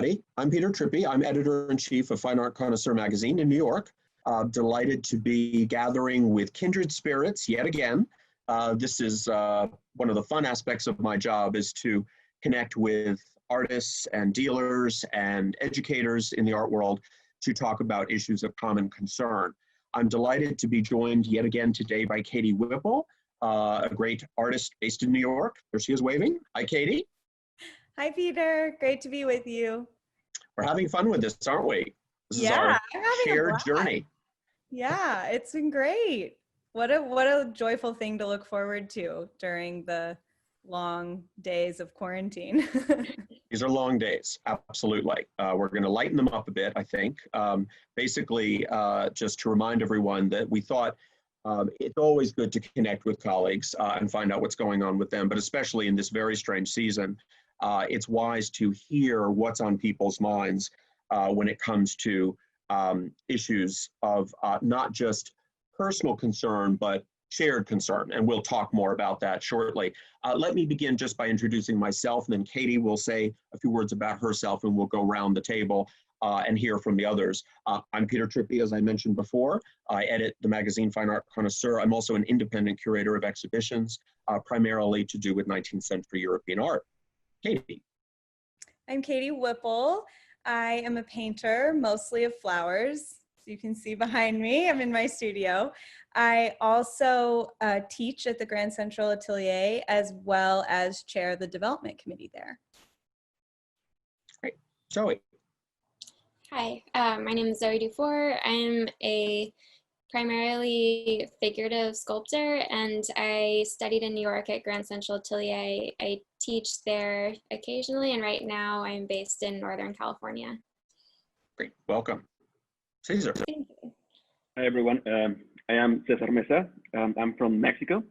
everybody. I'm Peter Trippi. I'm editor-in-chief of Fine Art Connoisseur Magazine in New York. Delighted to be gathering with kindred spirits yet again. This is one of the fun aspects of my job, is to connect with artists and dealers and educators in the art world to talk about issues of common concern. I'm delighted to be joined yet again today by Katie Whipple, a great artist based in New York. There she is waving. Hi, Katie. Hi, Peter. Great to be with you. We're having fun with this, aren't we? This is our shared journey. Yeah, it's been great. What a joyful thing to look forward to during the long days of quarantine. These are long days, absolutely. We're going to lighten them up a bit, I think. Basically, just to remind everyone that we thought it's always good to connect with colleagues and find out what's going on with them, but especially in this very strange season, it's wise to hear what's on people's minds when it comes to issues of not just personal concern, but shared concern. And we'll talk more about that shortly. Let me begin just by introducing myself, and then Katie will say a few words about herself, and we'll go around the table and hear from the others. I'm Peter Trippi, as I mentioned before. I edit the magazine Fine Art Connoisseur. I'm also an independent curator of exhibitions, primarily to do with 19th century European art. Katie. I'm Katie Whipple. I am a painter, mostly of flowers. So you can see behind me, I'm in my studio. I also teach at the Grand Central Atelier, as well as chair the development committee there. Great. Zoe. Hi, my name is Zoe Dufour. I'm a primarily figurative sculptor, and I studied in New York at Grand Central Atelier. I teach there occasionally, and right now I'm based in Northern California. Great, welcome. Cesar. Thank you. Hi everyone, I am César Meza. I'm from Mexico.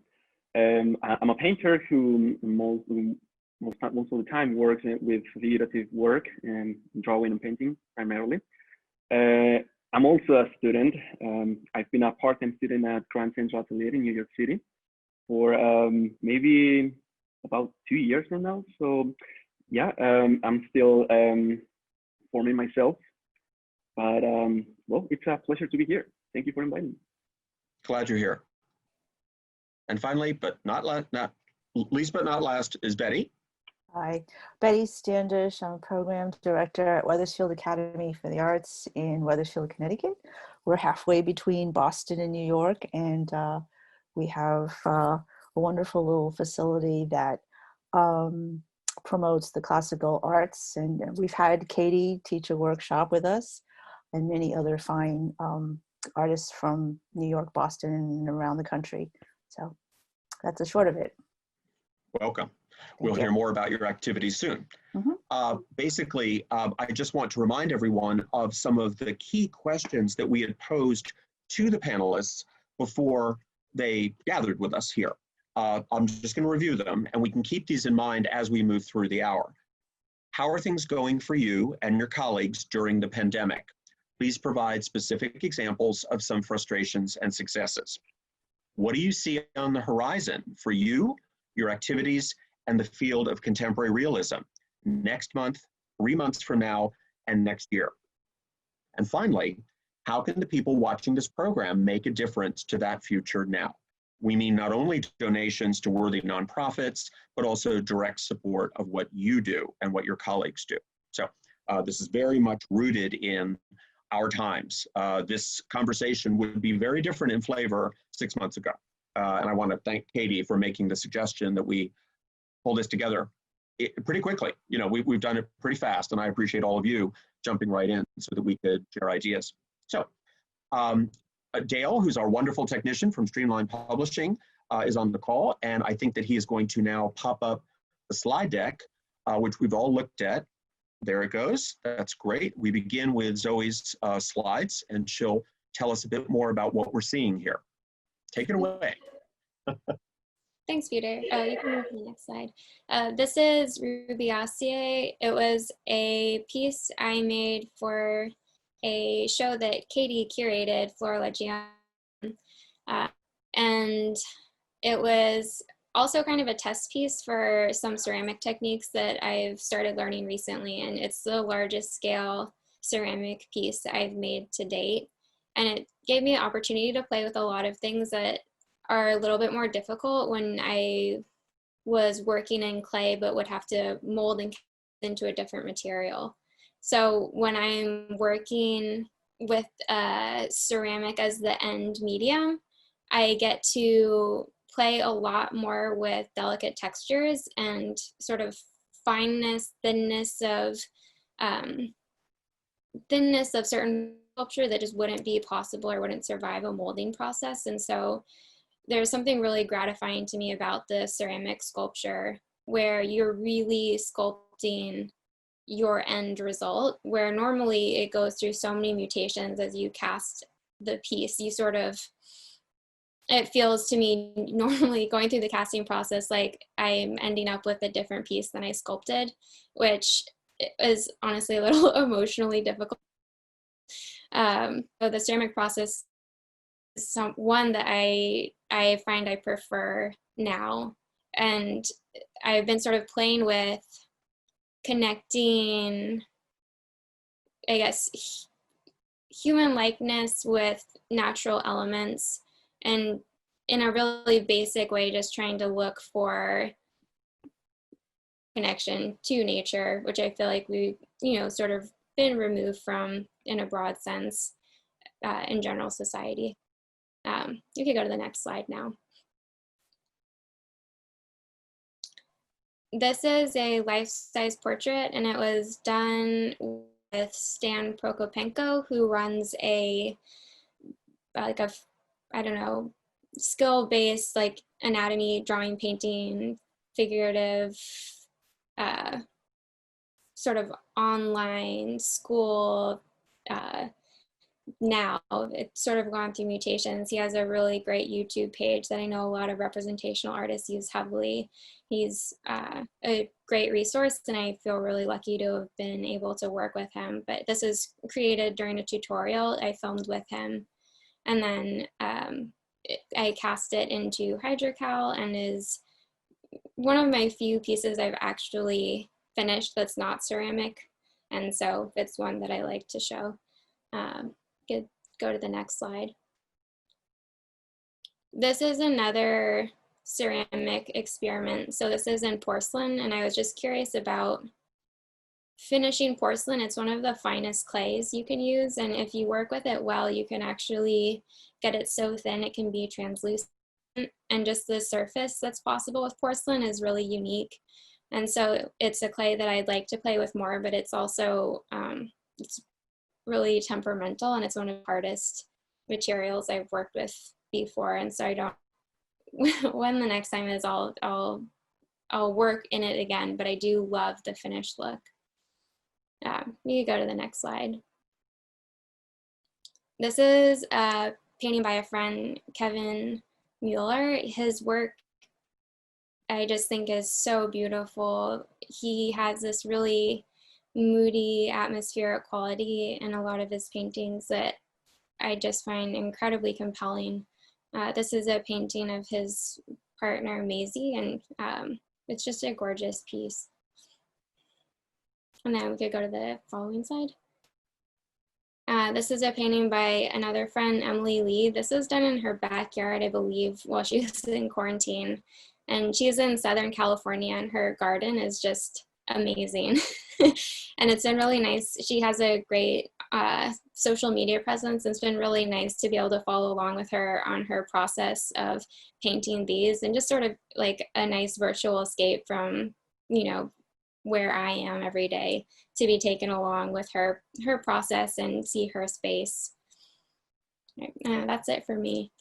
I'm a painter who most of the time works with figurative work and drawing and painting primarily. I'm also a student. I've been a part-time student at Grand Central Atelier in New York City for maybe about 2 years now. So yeah, I'm still forming myself, but well, it's a pleasure to be here. Thank you for inviting me. Glad you're here. And finally, but not least but not last, is Betty. Hi, Betty Standish. I'm program director at Wethersfield Academy for the Arts in Wethersfield, Connecticut. We're halfway between Boston and New York, and we have a wonderful little facility that promotes the classical arts. And we've had Katie teach a workshop with us, and many other fine artists from New York, Boston, and around the country. So that's the short of it. Welcome. We'll hear more about your activities soon. Basically, I just want to remind everyone of some of the key questions that we had posed to the panelists before they gathered with us here. I'm just going to review them, and we can keep these in mind as we move through the hour. How are things going for you and your colleagues during the pandemic? Please provide specific examples of some frustrations and successes. What do you see on the horizon for you, your activities, and the field of contemporary realism next month, 3 months from now, and next year? And finally, how can the people watching this program make a difference to that future now? We mean not only donations to worthy nonprofits, but also direct support of what you do and what your colleagues do. So this is very much rooted in our times. This conversation would be very different in flavor 6 months ago. And I want to thank Katie for making the suggestion that we pull this together pretty quickly. You know, we've done it pretty fast, and I appreciate all of you jumping right in so that we could share ideas. So Dale, who's our wonderful technician from Streamline Publishing, is on the call, and I think that he is going to now pop up the slide deck, which we've all looked at. There it goes. That's great. We begin with Zoe's slides, and she'll tell us a bit more about what we're seeing here. Take it away. Thanks, Peter. You can move to the next slide. This is Rubiaceae. It was a piece I made for a show that Katie curated, Flora Legion. And it was also kind of a test piece for some ceramic techniques that I've started learning recently, and it's the largest scale ceramic piece I've made to date. And it gave me the opportunity to play with a lot of things that are a little bit more difficult when I was working in clay, but would have to mold and into a different material. So when I'm working with ceramic as the end medium, I get to play a lot more with delicate textures and sort of fineness, thinness of certain sculpture that just wouldn't be possible or wouldn't survive a molding process. And so there's something really gratifying to me about the ceramic sculpture where you're really sculpting your end result, where normally it goes through so many mutations as you cast the piece. You sort of, it feels to me normally going through the casting process like I'm ending up with a different piece than I sculpted, which is honestly a little emotionally difficult. So the ceramic process is one that I find I prefer now. And I've been sort of playing with connecting, I guess, human likeness with natural elements, and in a really basic way, just trying to look for connection to nature, which I feel like we, sort of been removed from in a broad sense in general society. You could go to the next slide now. This is a life-size portrait, and it was done with Stan Prokopenko, who runs a skill-based anatomy, drawing, painting, figurative, sort of online school. Now it's sort of gone through mutations. He has a really great YouTube page that I know a lot of representational artists use heavily. He's a great resource, and I feel really lucky to have been able to work with him. But this is created during a tutorial I filmed with him, and then I cast it into hydrocal, and is one of my few pieces I've actually finished that's not ceramic, and so it's one that I like to show. Could go to the next slide. This is another ceramic experiment. So this is in porcelain, and I was just curious about finishing porcelain. It's one of the finest clays you can use, and if you work with it well, you can actually get it so thin it can be translucent, and just the surface that's possible with porcelain is really unique. And so it's a clay that I'd like to play with more, but it's also it's really temperamental, and it's one of the hardest materials I've worked with before. And so I don't, when the next time is, I'll work in it again, but I do love the finished look. You can go to the next slide. This is a painting by a friend, Kevin Mueller. His work I just think is so beautiful. He has this really moody atmospheric quality in a lot of his paintings that I just find incredibly compelling. This is a painting of his partner Maisie, and it's just a gorgeous piece. And then we could go to the following slide. This is a painting by another friend, Emily Lee. This was done in her backyard, I believe, while she was in quarantine. And she's in Southern California, and her garden is just amazing. And it's been really nice. She has a great social media presence. It's been really nice to be able to follow along with her on her process of painting these, and just sort of like a nice virtual escape from, where I am every day, to be taken along with her process and see her space. That's it for me.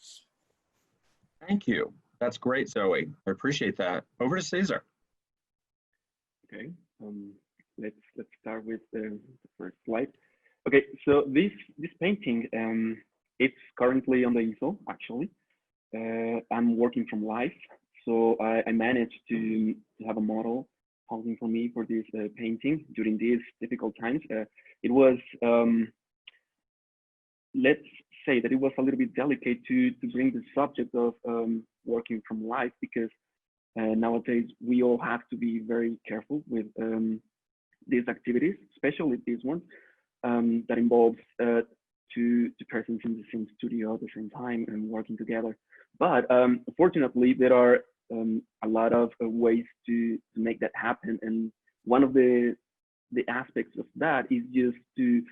Thank you. That's great, Zoe. I appreciate that. Over to Cesar. Okay, let's start with the first slide. Okay, so this painting, it's currently on the easel. Actually, I'm working from life, so I managed to have a model holding for me for this painting during these difficult times. It was, let's say that it was a little bit delicate to bring the subject of working from life, because Nowadays, we all have to be very careful with these activities, especially these ones that involves two persons in the same studio at the same time and working together. But fortunately, there are a lot of ways to make that happen. And one of the aspects of that is just to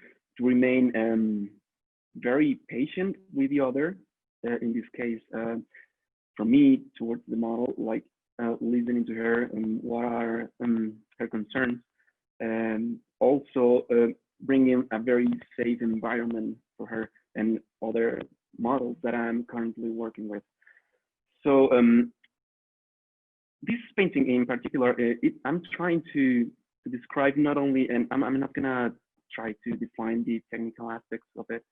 remain very patient with the other. In this case, for me, towards the model, like listening to her and what are her concerns, and also bringing a very safe environment for her and other models that I'm currently working with. So this painting in particular, I'm trying to describe not only, and I'm not gonna try to define the technical aspects of it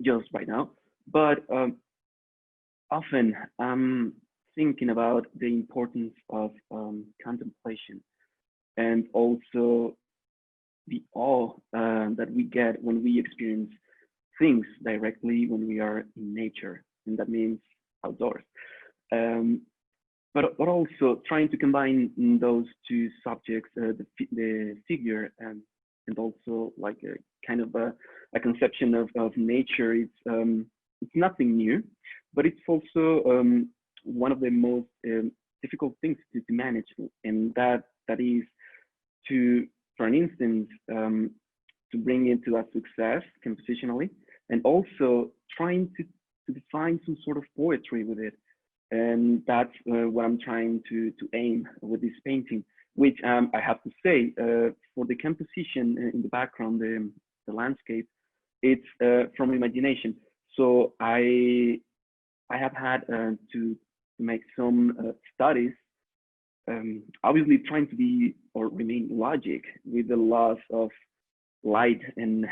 just right now, but often I'm thinking about the importance of contemplation and also the awe that we get when we experience things directly when we are in nature, and that means outdoors. But also trying to combine those two subjects, the figure and also like a kind of a conception of nature. It's nothing new, but it's also one of the most difficult things to manage, and that is to, for an instance, to bring into that success compositionally, and also trying to define some sort of poetry with it. And that's what I'm trying to aim with this painting, which I have to say, for the composition in the background, the landscape, it's from imagination. So I have had to make some studies, obviously trying to be or remain logic with the laws of light and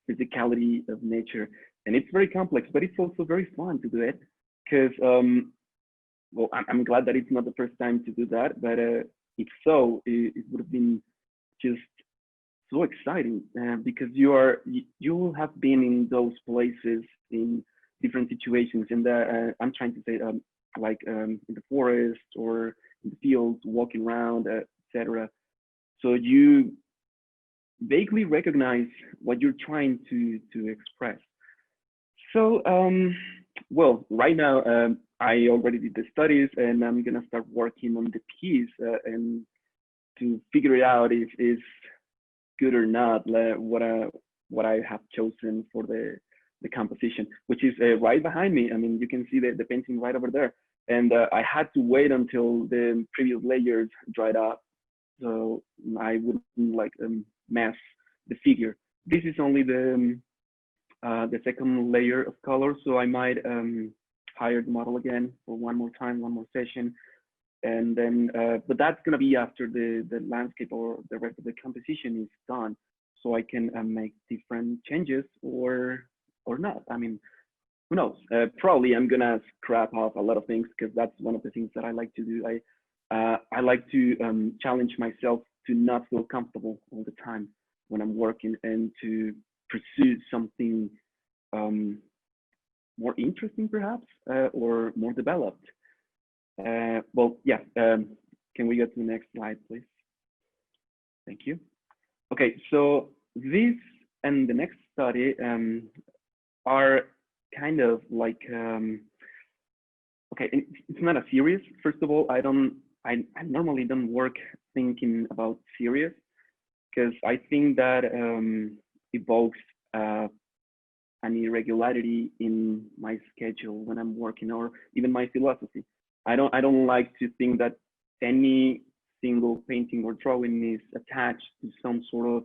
physicality of nature. And it's very complex, but it's also very fun to do it, because well, I'm glad that it's not the first time to do that, but if so, it would have been just so exciting, because you will have been in those places in different situations, and I'm trying to say like in the forest or in the fields, walking around, etc. So you vaguely recognize what you're trying to express. So well, right now I already did the studies, and I'm gonna start working on the piece and to figure it out if it's good or not, what I have chosen for the composition, which is right behind me. I mean, you can see the painting right over there. And I had to wait until the previous layers dried up, so I wouldn't like mess the figure. This is only the second layer of color, so I might hire the model again for one more time, one more session, and then but that's gonna be after the landscape or the rest of the composition is done, so I can make different changes or not. I mean, who knows? Probably I'm gonna scrap off a lot of things, because that's one of the things that I like to do. I like to challenge myself to not feel comfortable all the time when I'm working, and to pursue something more interesting, perhaps, or more developed. Well, yeah. Can we go to the next slide, please? Thank you. Okay, so this and the next study are kind of like okay, it's not a series. First of all, I normally don't work thinking about series, because I think that evokes an irregularity in my schedule when I'm working, or even my philosophy. I don't like to think that any single painting or drawing is attached to some sort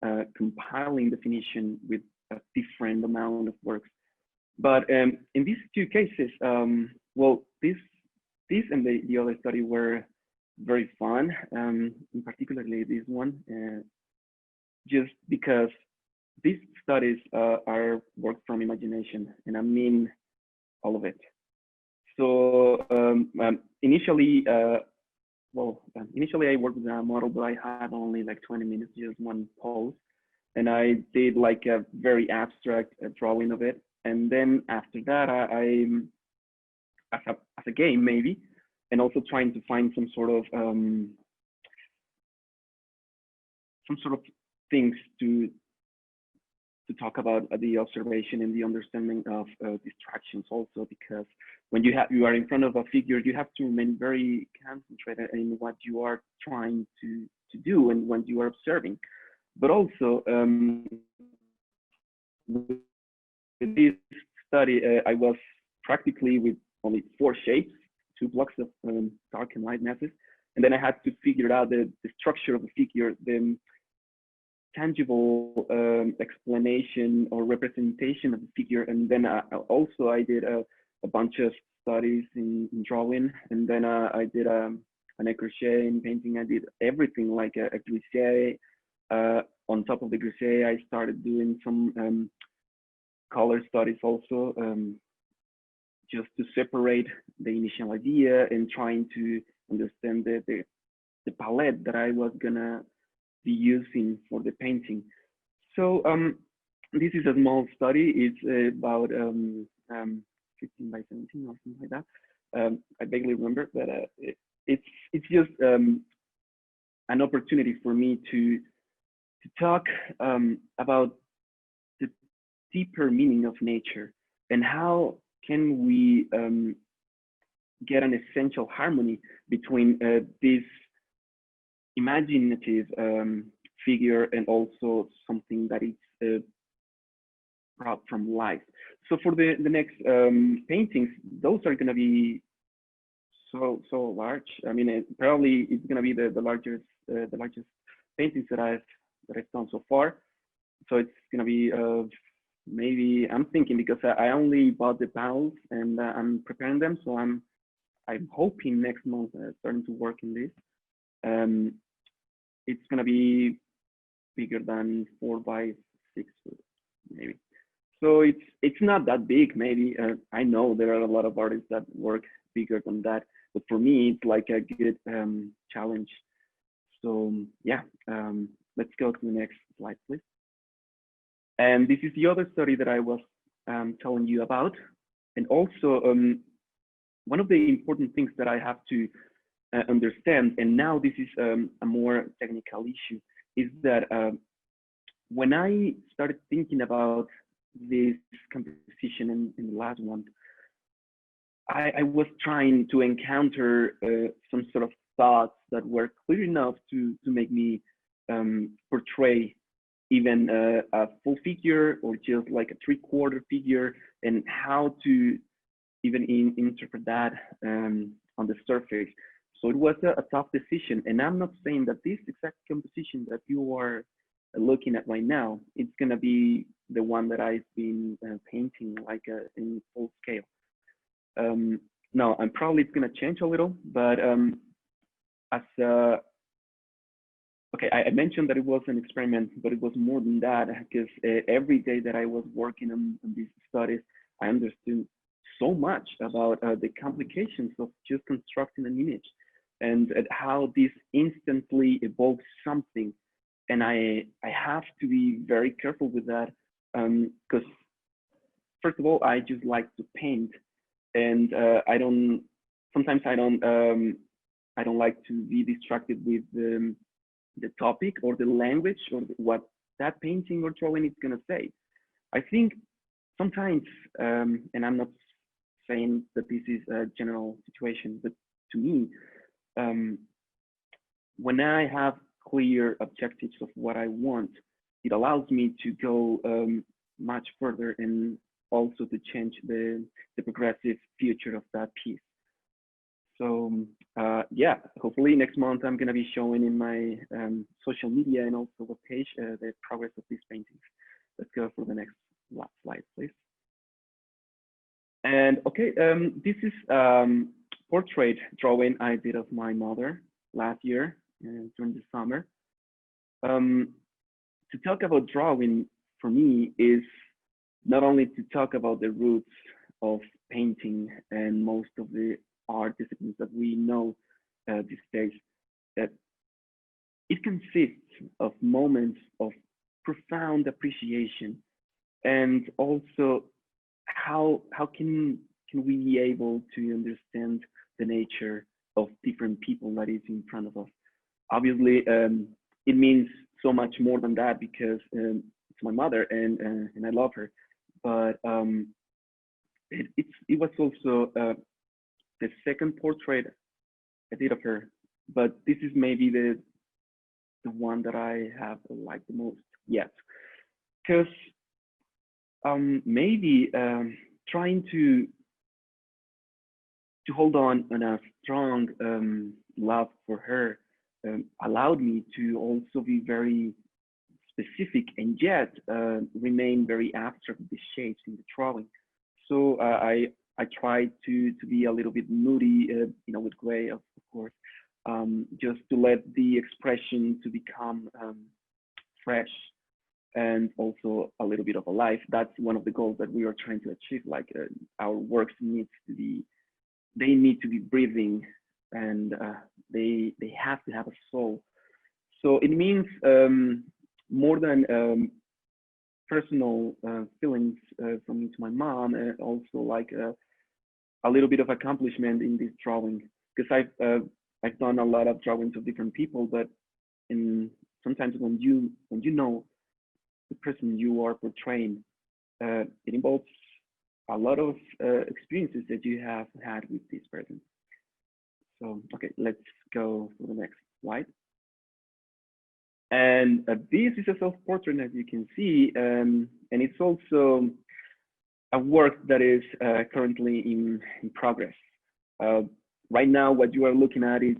of compiling definition with a different amount of works. But in these two cases, well, this and the other study were very fun, in particularly this one, just because these studies are work from imagination, and I mean all of it. So initially, initially I worked with a model, but I had only like 20 minutes, just one pose, and I did like a very abstract drawing of it. And then after that, I as a game maybe, and also trying to find some sort of things to talk about the observation and the understanding of distractions also, because when you are in front of a figure, you have to remain very concentrated in what you are trying to do and what you are observing. But also with this study, I was practically with only 4 shapes, 2 blocks of dark and light masses, and then I had to figure out the structure of the figure, the tangible explanation or representation of the figure. And then also I did a bunch of studies in drawing, and then I did an crochet in painting. I did everything like a glissé. On top of the glissé, I started doing some color studies also, just to separate the initial idea and trying to understand the palette that I was gonna be using for the painting. So this is a small study. It's about 15 by 17 or something like that. I vaguely remember, but it's just an opportunity for me to talk about the deeper meaning of nature and how can we get an essential harmony between this imaginative figure and also something that is brought from life. So for the next paintings, those are going to be so large. I mean, probably it's going to be the largest paintings that I've done so far. So it's going to be maybe, I'm thinking, because I only bought the panels and I'm preparing them, so I'm hoping next month starting to work in this. It's going to be bigger than 4 by 6 maybe. So it's not that big, maybe. I know there are a lot of artists that work bigger than that, but for me, it's like a good challenge. So yeah, let's go to the next slide, please. And this is the other study that I was telling you about. And also, one of the important things that I have to understand, and now this is a more technical issue, is that when I started thinking about this composition in the last one, I was trying to encounter some sort of thoughts that were clear enough to make me portray even a full figure or just like a 3/4 figure, and how to even interpret that on the surface. So it was a tough decision, and I'm not saying that this exact composition that you are looking at right now, it's gonna be the one that I've been painting like in full scale. No, and probably it's gonna change a little, but okay, I mentioned that it was an experiment, but it was more than that, because every day that I was working on these studies, I understood so much about the complications of just constructing an image, and how this instantly evokes something. And I have to be very careful with that, because first of all, I just like to paint, and sometimes I don't like to be distracted with the topic or the language or what that painting or drawing is gonna say. I think sometimes, and I'm not saying that this is a general situation, but to me, when I have clear objectives of what I want, it allows me to go much further, and also to change the progressive future of that piece. So yeah, hopefully next month I'm going to be showing in my social media and also web page the progress of these paintings. Let's go for the next slide, please. And okay, this is portrait drawing I did of my mother last year during the summer. To talk about drawing for me is not only to talk about the roots of painting and most of the art disciplines that we know these days, that it consists of moments of profound appreciation, and also how can we be able to understand the nature of different people that is in front of us. Obviously, it means so much more than that because it's my mother and I love her. But it was also the second portrait I did of her. But this is maybe the one that I have liked the most yet, because maybe trying to hold on a strong love for her allowed me to also be very specific and yet remain very abstract with the shapes in the drawing. So I tried to be a little bit moody, with gray, of course, just to let the expression to become fresh and also a little bit of alive. That's one of the goals that we are trying to achieve. Like our works need to be breathing, and they have to have a soul. So it means more than personal feelings from me to my mom, and also like a little bit of accomplishment in this drawing, because I've done a lot of drawings of different people, but sometimes when you know the person you are portraying, it involves a lot of experiences that you have had with this person. So, okay, let's go for the next slide. And this is a self-portrait, as you can see, and it's also a work that is currently in progress. Right now, what you are looking at is,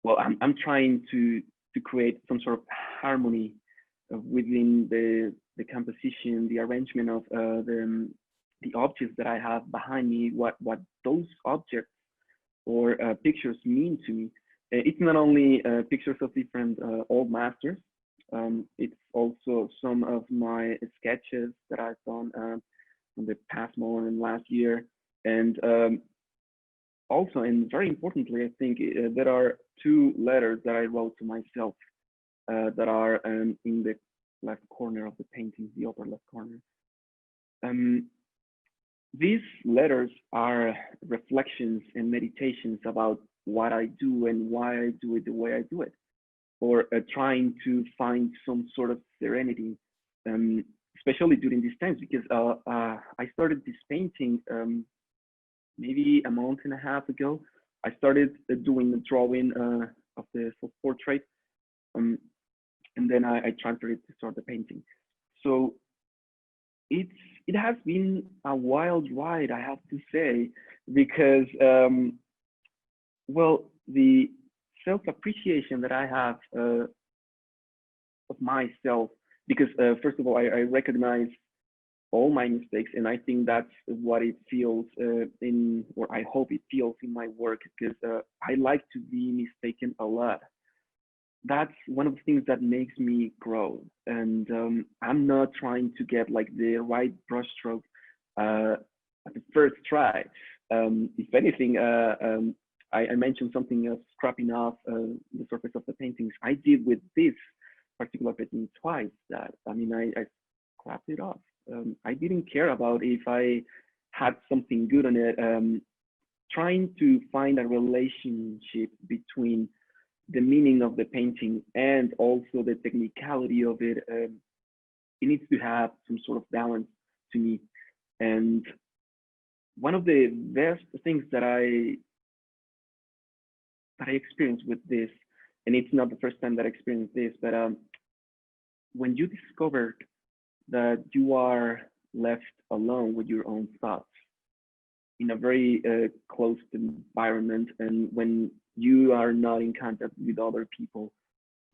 well, I'm trying to create some sort of harmony within the composition, the arrangement of the objects that I have behind me, what those objects or pictures mean to me. It's not only pictures of different old masters, it's also some of my sketches that I've done in the past month and last year. And also, and very importantly, I think there are 2 letters that I wrote to myself that are in the left corner of the painting, the upper left corner. These letters are reflections and meditations about what I do and why I do it the way I do it, or trying to find some sort of serenity, especially during these times, because I started this painting maybe a month and a half ago. I started doing the drawing of the self-portrait, and then I transferred it to start the painting. So it has been a wild ride, I have to say, because well, the self-appreciation that I have of myself, because first of all, I recognize all my mistakes, and I think that's what it feels or I hope it feels in my work, because I like to be mistaken a lot. That's one of the things that makes me grow, and I'm not trying to get like the right brushstroke at the first try. If anything, I mentioned something of scrapping off the surface of the paintings. I did with this particular painting twice. That I mean, I scrapped it off. I didn't care about if I had something good on it. Trying to find a relationship between the meaning of the painting and also the technicality of it. It needs to have some sort of balance to me. And one of the best things that I experienced with this, and it's not the first time that I experienced this, but when you discovered that you are left alone with your own thoughts in a very closed environment, and when you are not in contact with other people,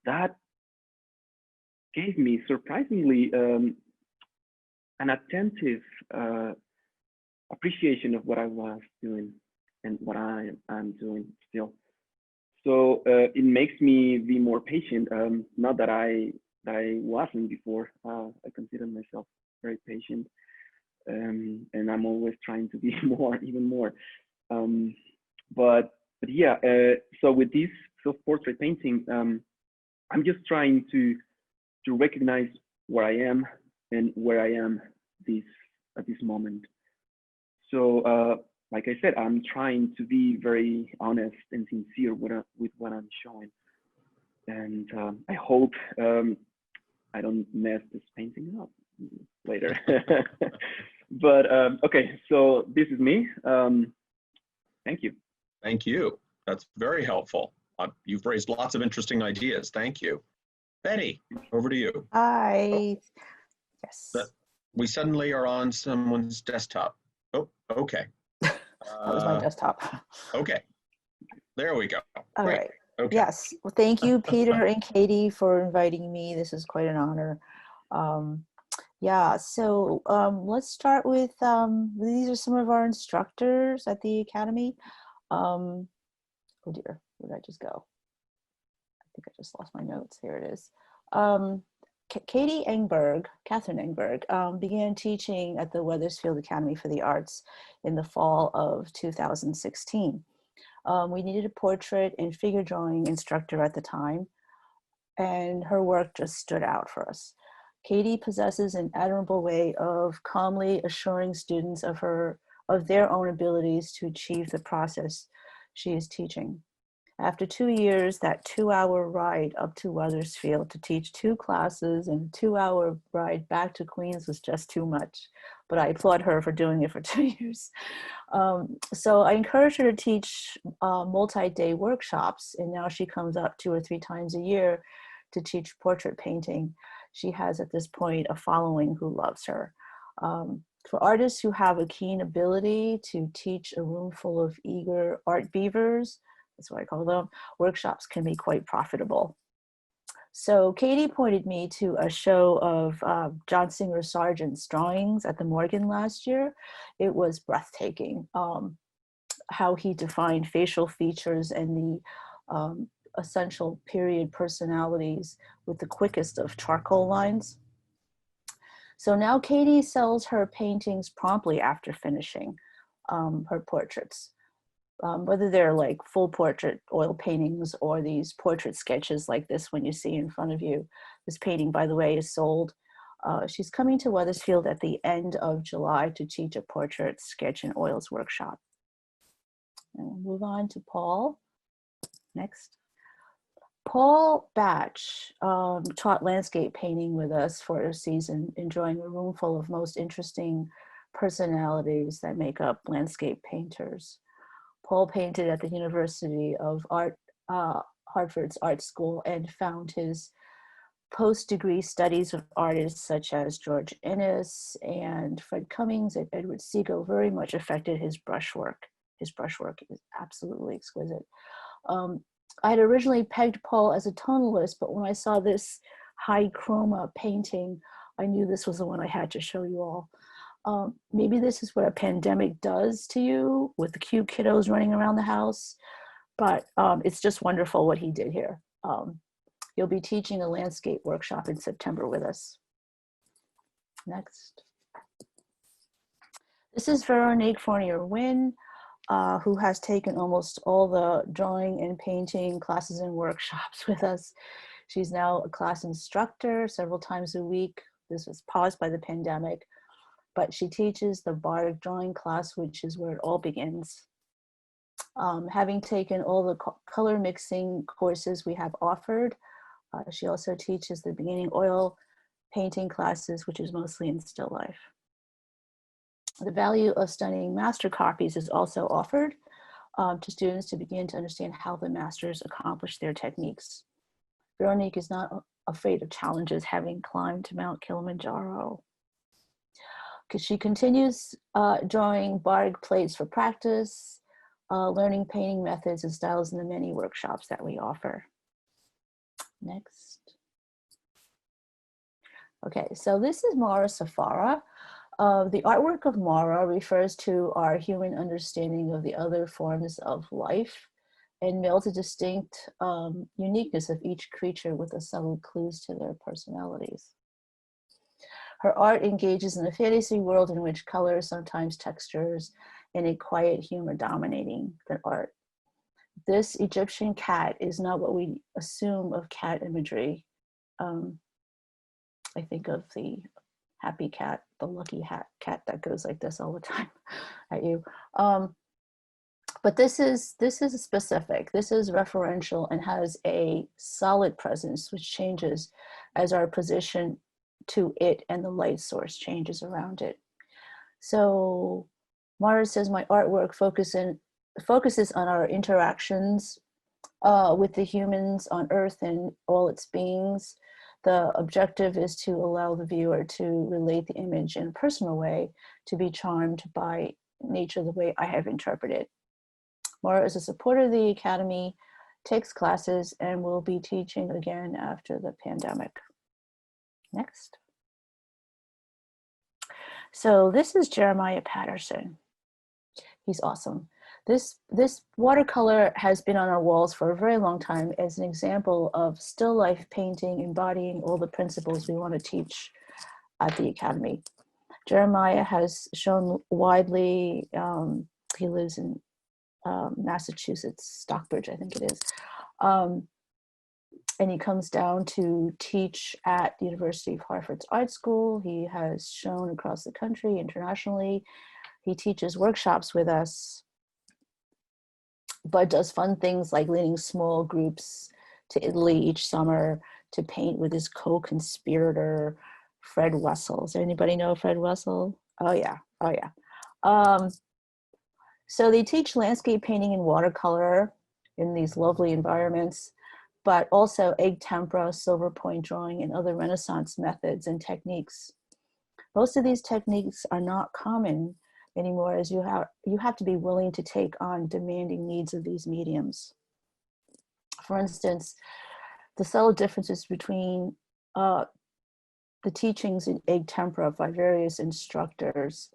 that gave me surprisingly an attentive appreciation of what I was doing and what I am doing still. So it makes me be more patient. Not that I wasn't before. I consider myself very patient, and I'm always trying to be even more. But yeah. So with this self-portrait painting, I'm just trying to recognize where I am and where I am at this moment. So like I said, I'm trying to be very honest and sincere with what I'm showing. And I hope I don't mess this painting up later. But okay, so this is me. Thank you. Thank you. That's very helpful. You've raised lots of interesting ideas. Thank you. Betty, over to you. Hi. Yes. We suddenly are on someone's desktop. Oh, okay. That was my desktop. Okay. There we go. All Great. right. Okay. Yes. Well, thank you, Peter and Katie, for inviting me. This is quite an honor. Yeah, so let's start with, these are some of our instructors at the Academy. Oh dear, where did I just go? I think I just lost my notes. Here it is. Catherine Engberg, began teaching at the Wethersfield Academy for the Arts in the fall of 2016. We needed a portrait and figure drawing instructor at the time, and her work just stood out for us. Katie possesses an admirable way of calmly assuring students of their own abilities to achieve the process she is teaching. After 2 years, that 2-hour ride up to Wethersfield to teach 2 classes and 2-hour ride back to Queens was just too much. But I applaud her for doing it for 2 years. So I encouraged her to teach multi-day workshops, and now she comes up 2 or 3 times a year to teach portrait painting. She has at this point a following who loves her. For artists who have a keen ability to teach a room full of eager art beavers, that's what I call them, workshops can be quite profitable. So Katie pointed me to a show of John Singer Sargent's drawings at the Morgan last year. It was breathtaking, how he defined facial features and the essential period personalities with the quickest of charcoal lines. So now Katie sells her paintings promptly after finishing her portraits. Whether they're like full portrait oil paintings or these portrait sketches like this one you see in front of you. This painting, by the way, is sold. She's coming to Wethersfield at the end of July to teach a portrait sketch and oils workshop. And we'll move on to Paul. Next. Paul Batch taught landscape painting with us for a season, enjoying a room full of most interesting personalities that make up landscape painters. Paul painted at the University of Hartford's art school and found his post-degree studies of artists such as George Inness and Fred Cummings and Edward Seago very much affected his brushwork. His brushwork is absolutely exquisite. I had originally pegged Paul as a tonalist, but when I saw this high chroma painting, I knew this was the one I had to show you all. Maybe this is what a pandemic does to you with the cute kiddos running around the house, but it's just wonderful what he did here. He'll be teaching a landscape workshop in September with us. Next. This is Veronique Fournier-Wynne, who has taken almost all the drawing and painting classes and workshops with us. She's now a class instructor several times a week. This was paused by the pandemic, but she teaches the Bardic drawing class, which is where it all begins. Having taken all the color mixing courses we have offered, she also teaches the beginning oil painting classes, which is mostly in still life. The value of studying master copies is also offered to students to begin to understand how the masters accomplish their techniques. Veronique is not afraid of challenges, having climbed Mount Kilimanjaro. Because she continues drawing bark plates for practice, learning painting methods and styles in the many workshops that we offer. Next. Okay, so this is Marisa Farah. The artwork of Mara refers to our human understanding of the other forms of life and melds a distinct uniqueness of each creature with the subtle clues to their personalities. Her art engages in a fantasy world in which colors, sometimes textures, and a quiet humor dominating the art. This Egyptian cat is not what we assume of cat imagery. I think of the happy cat, the lucky cat that goes like this all the time. at you. But this is specific. This is referential and has a solid presence, which changes as our position to it and the light source changes around it. So Mara says, my artwork focuses on our interactions with the humans on Earth and all its beings. The objective is to allow the viewer to relate the image in a personal way, to be charmed by nature the way I have interpreted. Mara is a supporter of the Academy, takes classes, and will be teaching again after the pandemic. Next. So this is Jeremiah Patterson. He's awesome. This watercolor has been on our walls for a very long time as an example of still life painting embodying all the principles we want to teach at the Academy. Jeremiah has shown widely. He lives in Massachusetts, Stockbridge, I think it is. And he comes down to teach at the University of Hartford's art school. He has shown across the country, internationally. He teaches workshops with us, but does fun things like leading small groups to Italy each summer to paint with his co-conspirator, Fred Wessel. Does anybody know Fred Wessel? Oh yeah, oh yeah. So they teach landscape painting and watercolor in these lovely environments, but also egg tempera, silver point drawing, and other Renaissance methods and techniques. Most of these techniques are not common anymore, as you have to be willing to take on demanding needs of these mediums. For instance, the subtle differences between the teachings in egg tempera by various instructors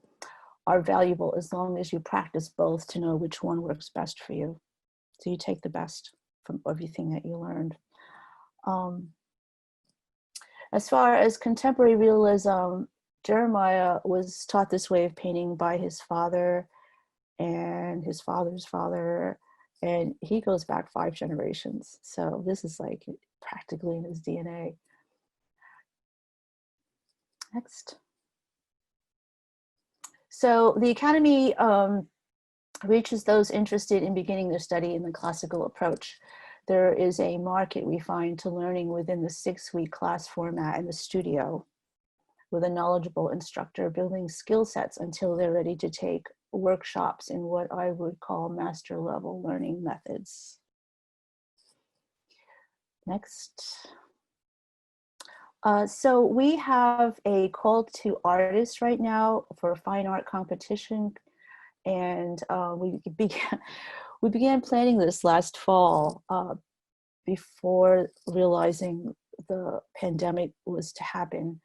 are valuable as long as you practice both to know which one works best for you. So you take the best from everything that you learned. As far as contemporary realism, Jeremiah was taught this way of painting by his father and his father's father, and he goes back 5 generations. So this is like practically in his DNA. Next. So the Academy reaches those interested in beginning their study in the classical approach. There is a market, we find, to learning within the 6-week class format in the studio with a knowledgeable instructor building skill sets until they're ready to take workshops in what I would call master level learning methods. Next. So we have a call to artists right now for a fine art competition, and we began planning this last fall before realizing the pandemic was to happen,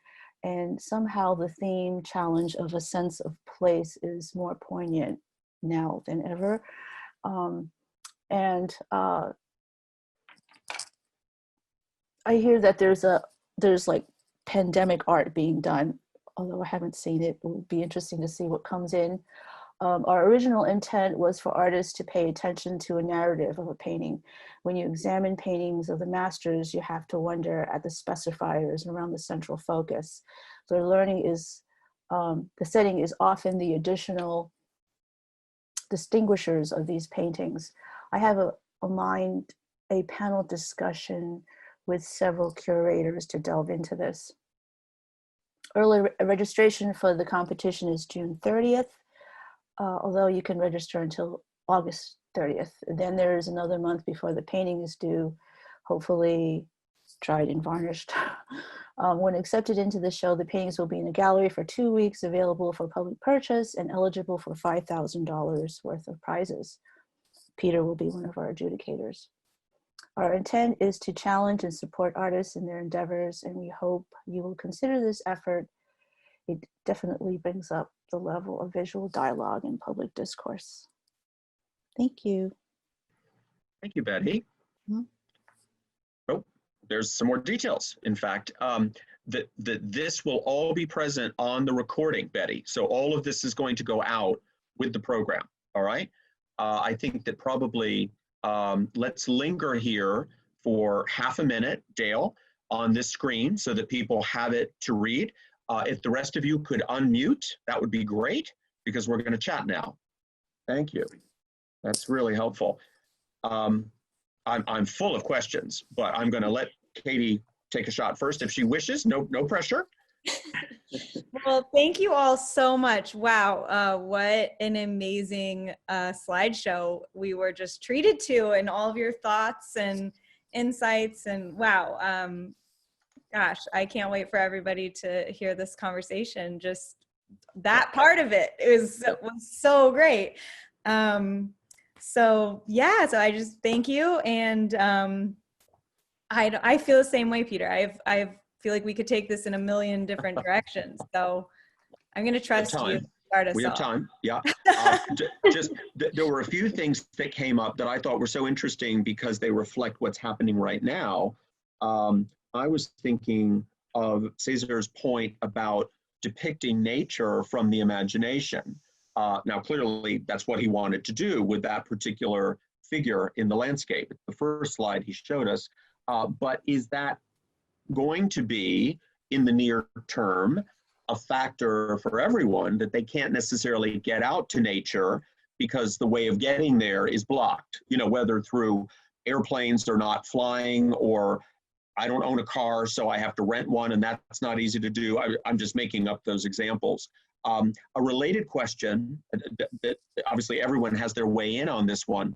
and somehow the theme challenge of a sense of place is more poignant now than ever, and I hear that there's like pandemic art being done, although I haven't seen it. It will be interesting to see what comes in. Our original intent was for artists to pay attention to a narrative of a painting. When you examine paintings of the masters, you have to wonder at the specifiers around the central focus. So learning is, the setting is often the additional distinguishers of these paintings. I have a panel discussion with several curators to delve into this. Early registration for the competition is June 30th, although you can register until August 30th. Then there is another month before the painting is due, hopefully dried and varnished. When accepted into the show, the paintings will be in a gallery for 2 weeks, available for public purchase and eligible for $5,000 worth of prizes. Peter will be one of our adjudicators. Our intent is to challenge and support artists in their endeavors, and we hope you will consider this effort. It definitely brings up the level of visual dialogue and public discourse. Thank you. Thank you, Betty. Mm-hmm. Oh, there's some more details. In fact, this will all be present on the recording, Betty. So all of this is going to go out with the program, all right? I think that probably let's linger here for half a minute, Dale, on this screen so that people have it to read. If the rest of you could unmute, that would be great, because we're going to chat now. Thank you. That's really helpful. I'm full of questions, but I'm going to let Katie take a shot first if she wishes. No pressure. Well, thank you all so much. Wow, what an amazing slideshow we were just treated to, and all of your thoughts and insights, and wow, gosh, I can't wait for everybody to hear this conversation. Just that part of it was so great. So yeah, so I just thank you, and I feel the same way, Peter. I feel like we could take this in a million different directions. So I'm going to trust you to start us off. We have time. Yeah. There were a few things that came up that I thought were so interesting because they reflect what's happening right now. I was thinking of Cesar's point about depicting nature from the imagination. Now, clearly, that's what he wanted to do with that particular figure in the landscape. The first slide he showed us. But is that going to be, in the near term, a factor for everyone that they can't necessarily get out to nature because the way of getting there is blocked, you know, whether through airplanes are not flying, or I don't own a car, so I have to rent one, and that's not easy to do. I'm just making up those examples. A related question that obviously everyone has their way in on this one.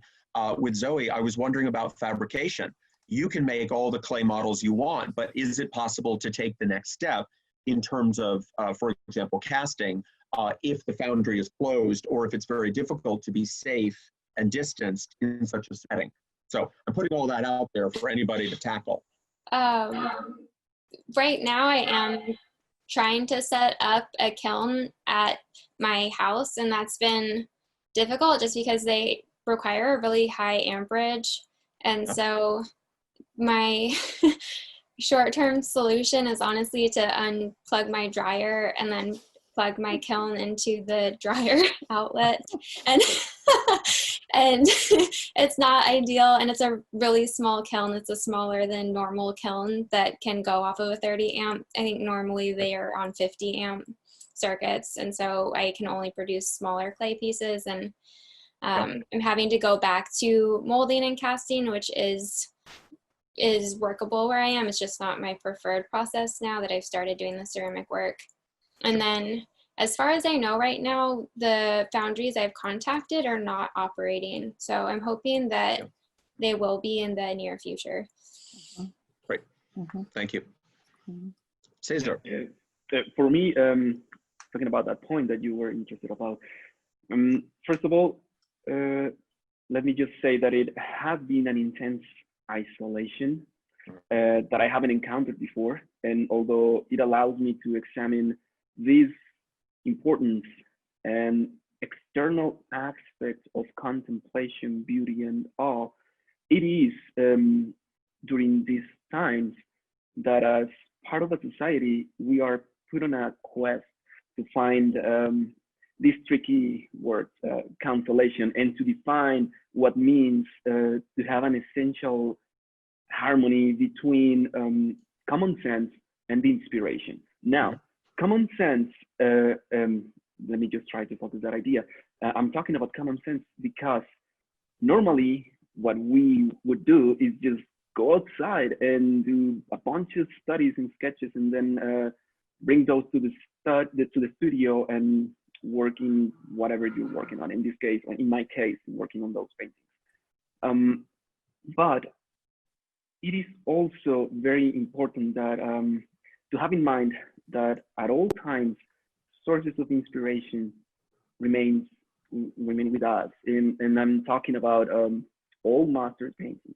With Zoe, I was wondering about fabrication. You can make all the clay models you want, but is it possible to take the next step in terms of, for example, casting, if the foundry is closed or if it's very difficult to be safe and distanced in such a setting? So I'm putting all that out there for anybody to tackle. Right now I am trying to set up a kiln at my house, and that's been difficult just because they require a really high amperage. And so my short-term solution is honestly to unplug my dryer and then plug my kiln into the dryer outlet, and and it's not ideal, and it's a really small kiln. It's a smaller than normal kiln that can go off of a 30 amp. I think normally they are on 50 amp circuits, and so I can only produce smaller clay pieces, and I'm having to go back to molding and casting, which is workable where I am. It's just not my preferred process now that I've started doing the ceramic work. And then as far as I know right now, the foundries I've contacted are not operating. So I'm hoping that they will be in the near future. Great. Thank you. Cesar. For me, talking about that point that you were interested about, first of all, let me just say that it has been an intense isolation that I haven't encountered before. And although it allows me to examine these important and external aspects of contemplation, beauty, and awe, it is during these times that as part of a society, we are put on a quest to find this tricky word, constellation, and to define what means to have an essential harmony between common sense and the inspiration. Now, common sense, let me just try to focus that idea. I'm talking about common sense because normally what we would do is just go outside and do a bunch of studies and sketches, and then bring those to the studio and working whatever you're working on. In this case, or in my case, working on those paintings. But it is also very important that to have in mind that at all times, sources of inspiration remain with us. And I'm talking about all master paintings.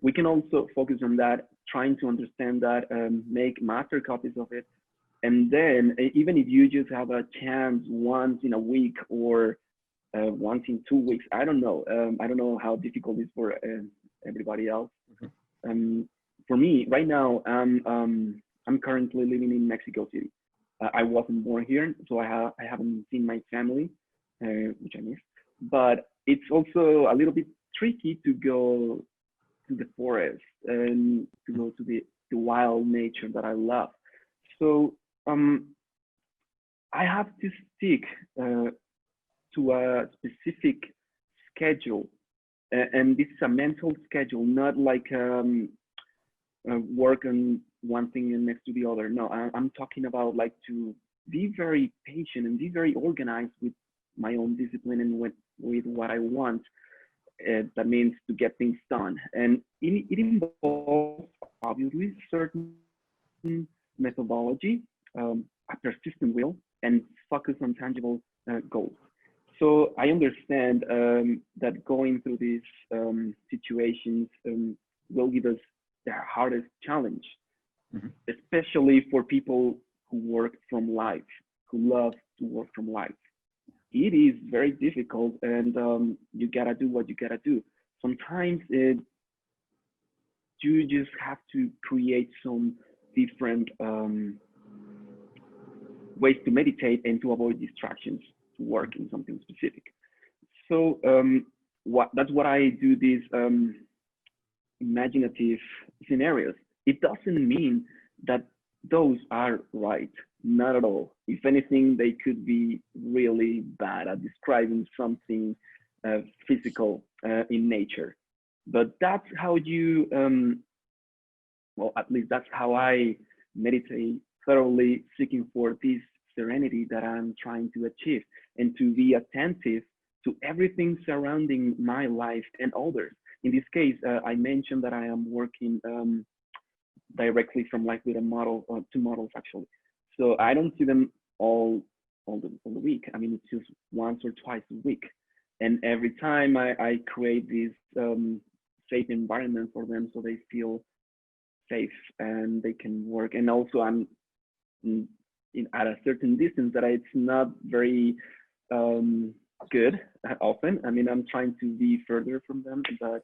We can also focus on that, trying to understand that, make master copies of it. And then even if you just have a chance once in a week or once in 2 weeks, I don't know. I don't know how difficult it is for everybody else. For me, right now, I'm currently living in Mexico City. I wasn't born here, so I haven't seen my family, which I miss. But it's also a little bit tricky to go to the forest and to go to the wild nature that I love. So I have to stick to a specific schedule. And this is a mental schedule, not like work on one thing and next to the other. No, I'm talking about like to be very patient and be very organized with my own discipline and with what I want. That means to get things done. And it involves obviously certain methodology, a persistent will, and focus on tangible goals. So I understand that going through these situations will give us the hardest challenge, especially for people who work from life, who love to work from life. It is very difficult, and you gotta do what you gotta do. Sometimes you just have to create some different ways to meditate and to avoid distractions to work in something specific. So that's what I do, these imaginative scenarios. It doesn't mean that those are right, not at all. If anything, they could be really bad at describing something physical in nature. But that's how you, well, at least that's how I meditate, thoroughly seeking for this serenity that I'm trying to achieve, and to be attentive to everything surrounding my life and others. In this case, I mentioned that I am working directly from life with a model, or two models actually. So I don't see them all the week. I mean, it's just once or twice a week. And every time I create this safe environment for them so they feel safe and they can work. And also I'm at a certain distance that it's not very good often. I mean, I'm trying to be further from them, but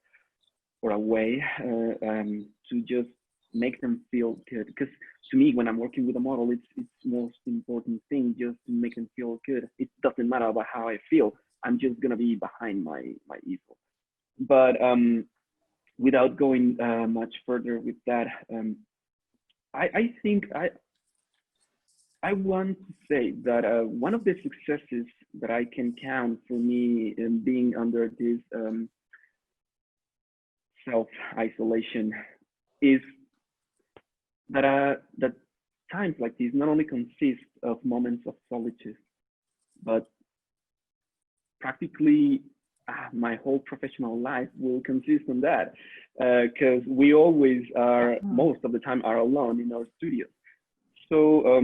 or away to just make them feel good. Because to me, when I'm working with a model, it's most important thing just to make them feel good. It doesn't matter about how I feel. I'm just gonna be behind my easel. But without going much further with that, I think I want to say that one of the successes that I can count for me in being under this self-isolation is that times like these not only consist of moments of solitude, but practically my whole professional life will consist on that, because we always are, most of the time, are alone in our studios. So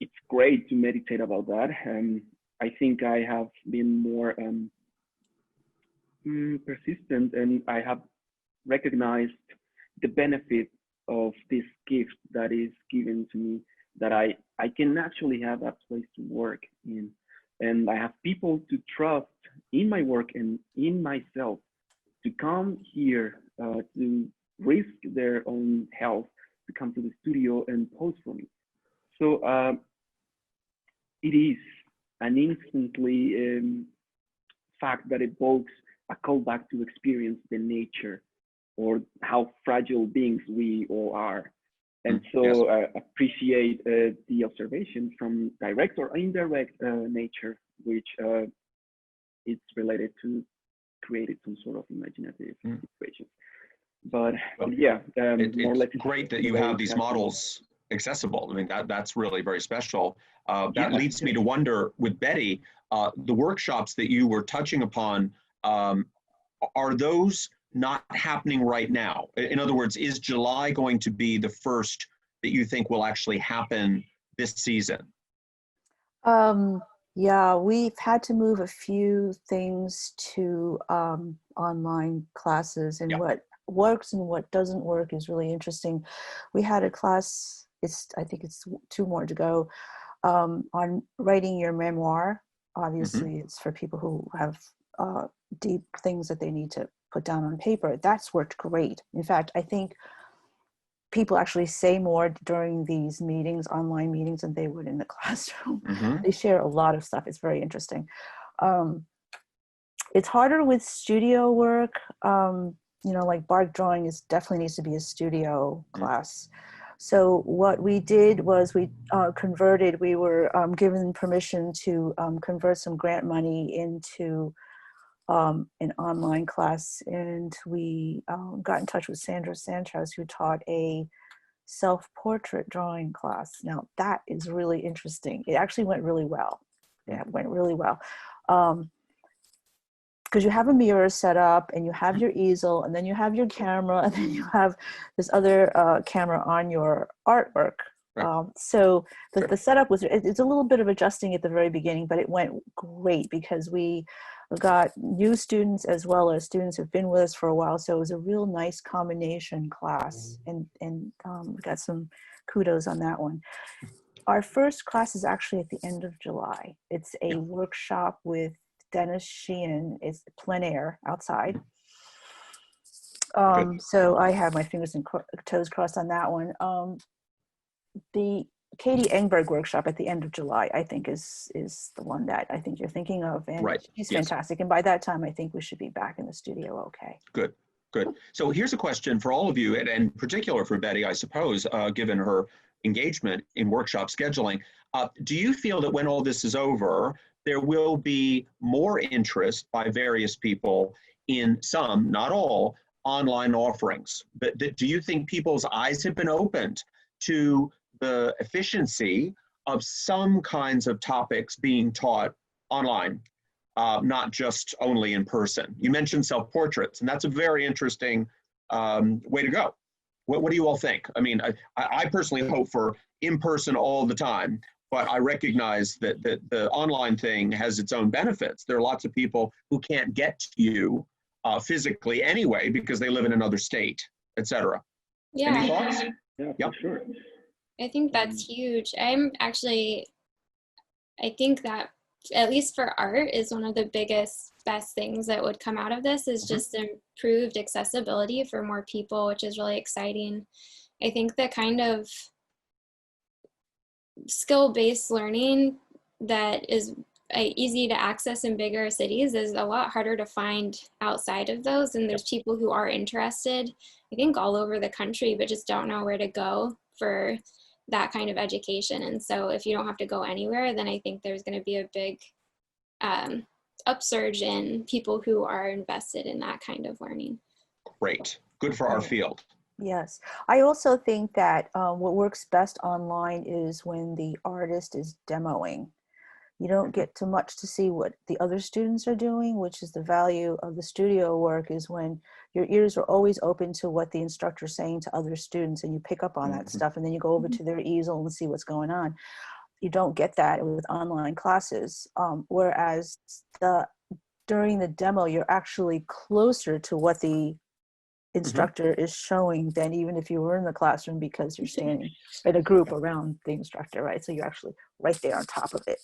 it's great to meditate about that. And I think I have been more persistent, and I have recognized the benefit of this gift that is given to me, that I can actually have a place to work in. And I have people to trust in my work and in myself to come here, to risk their own health, to come to the studio and pose for me. So it is an instantly fact that evokes a callback to experience the nature or how fragile beings we all are. And so I appreciate the observation from direct or indirect nature, which it's related to creating some sort of imaginative situation. But yeah, more or less it's great that you have these models accessible. I mean, that's really very special. That leads me to wonder, with Betty, the workshops that you were touching upon, are those not happening right now? In other words, is July going to be the first that you think will actually happen this season? Yeah, we've had to move a few things to online classes, and what works and what doesn't work is really interesting. We had a class, I think it's 2 more to go, on writing your memoir. Obviously, it's for people who have deep things that they need to put down on paper. That's worked great. In fact, I think people actually say more during these meetings, online meetings, than they would in the classroom. They share a lot of stuff. It's very interesting. It's harder with studio work. You know, like bark drawing definitely needs to be a studio class. So what we did was we converted, we were given permission to convert some grant money into an online class, and we got in touch with Sandra Sanchez, who taught a self-portrait drawing class. Now that is really interesting. It actually went really well. Yeah, it went really well. Because you have a mirror set up, and you have your easel, and then you have your camera, and then you have this other camera on your artwork. Right. So the setup was, it's a little bit of adjusting at the very beginning, but it went great because we got new students as well as students who've been with us for a while. So it was a real nice combination class, and we got some kudos on that one. Our first class is actually at the end of July. It's a workshop with Dennis Sheehan. Is plein air outside. So I have my fingers and toes crossed on that one. The Katie Engberg workshop at the end of July, I think is the one that I think you're thinking of, and she's fantastic. And by that time, I think we should be back in the studio. Okay. Good. So here's a question for all of you, and in particular for Betty, I suppose, given her engagement in workshop scheduling. Do you feel that when all this is over, there will be more interest by various people in some, not all, online offerings? But do you think people's eyes have been opened to the efficiency of some kinds of topics being taught online, not just only in person? You mentioned self-portraits, and that's a very interesting way to go. What do you all think? I mean, I personally hope for in-person all the time, but I recognize that the online thing has its own benefits. There are lots of people who can't get to you physically anyway because they live in another state, etc. Yeah. Any thoughts? Yeah, for sure. I think that's huge. I think that at least for art is one of the best things that would come out of this is just improved accessibility for more people, which is really exciting. I think the kind of skill-based learning that is easy to access in bigger cities is a lot harder to find outside of those. And there's people who are interested, I think, all over the country, but just don't know where to go for that kind of education. And so if you don't have to go anywhere, then I think there's going to be a big upsurge in people who are invested in that kind of learning. Great. Good for our field. Yes. I also think that what works best online is when the artist is demoing. You don't get too much to see what the other students are doing, which is the value of the studio work, is when your ears are always open to what the instructor's saying to other students, and you pick up on that stuff, and then you go over to their easel and see what's going on. You don't get that with online classes, whereas during the demo, you're actually closer to what the instructor is showing than even if you were in the classroom, because you're standing in a group around the instructor, right? So you're actually right there on top of it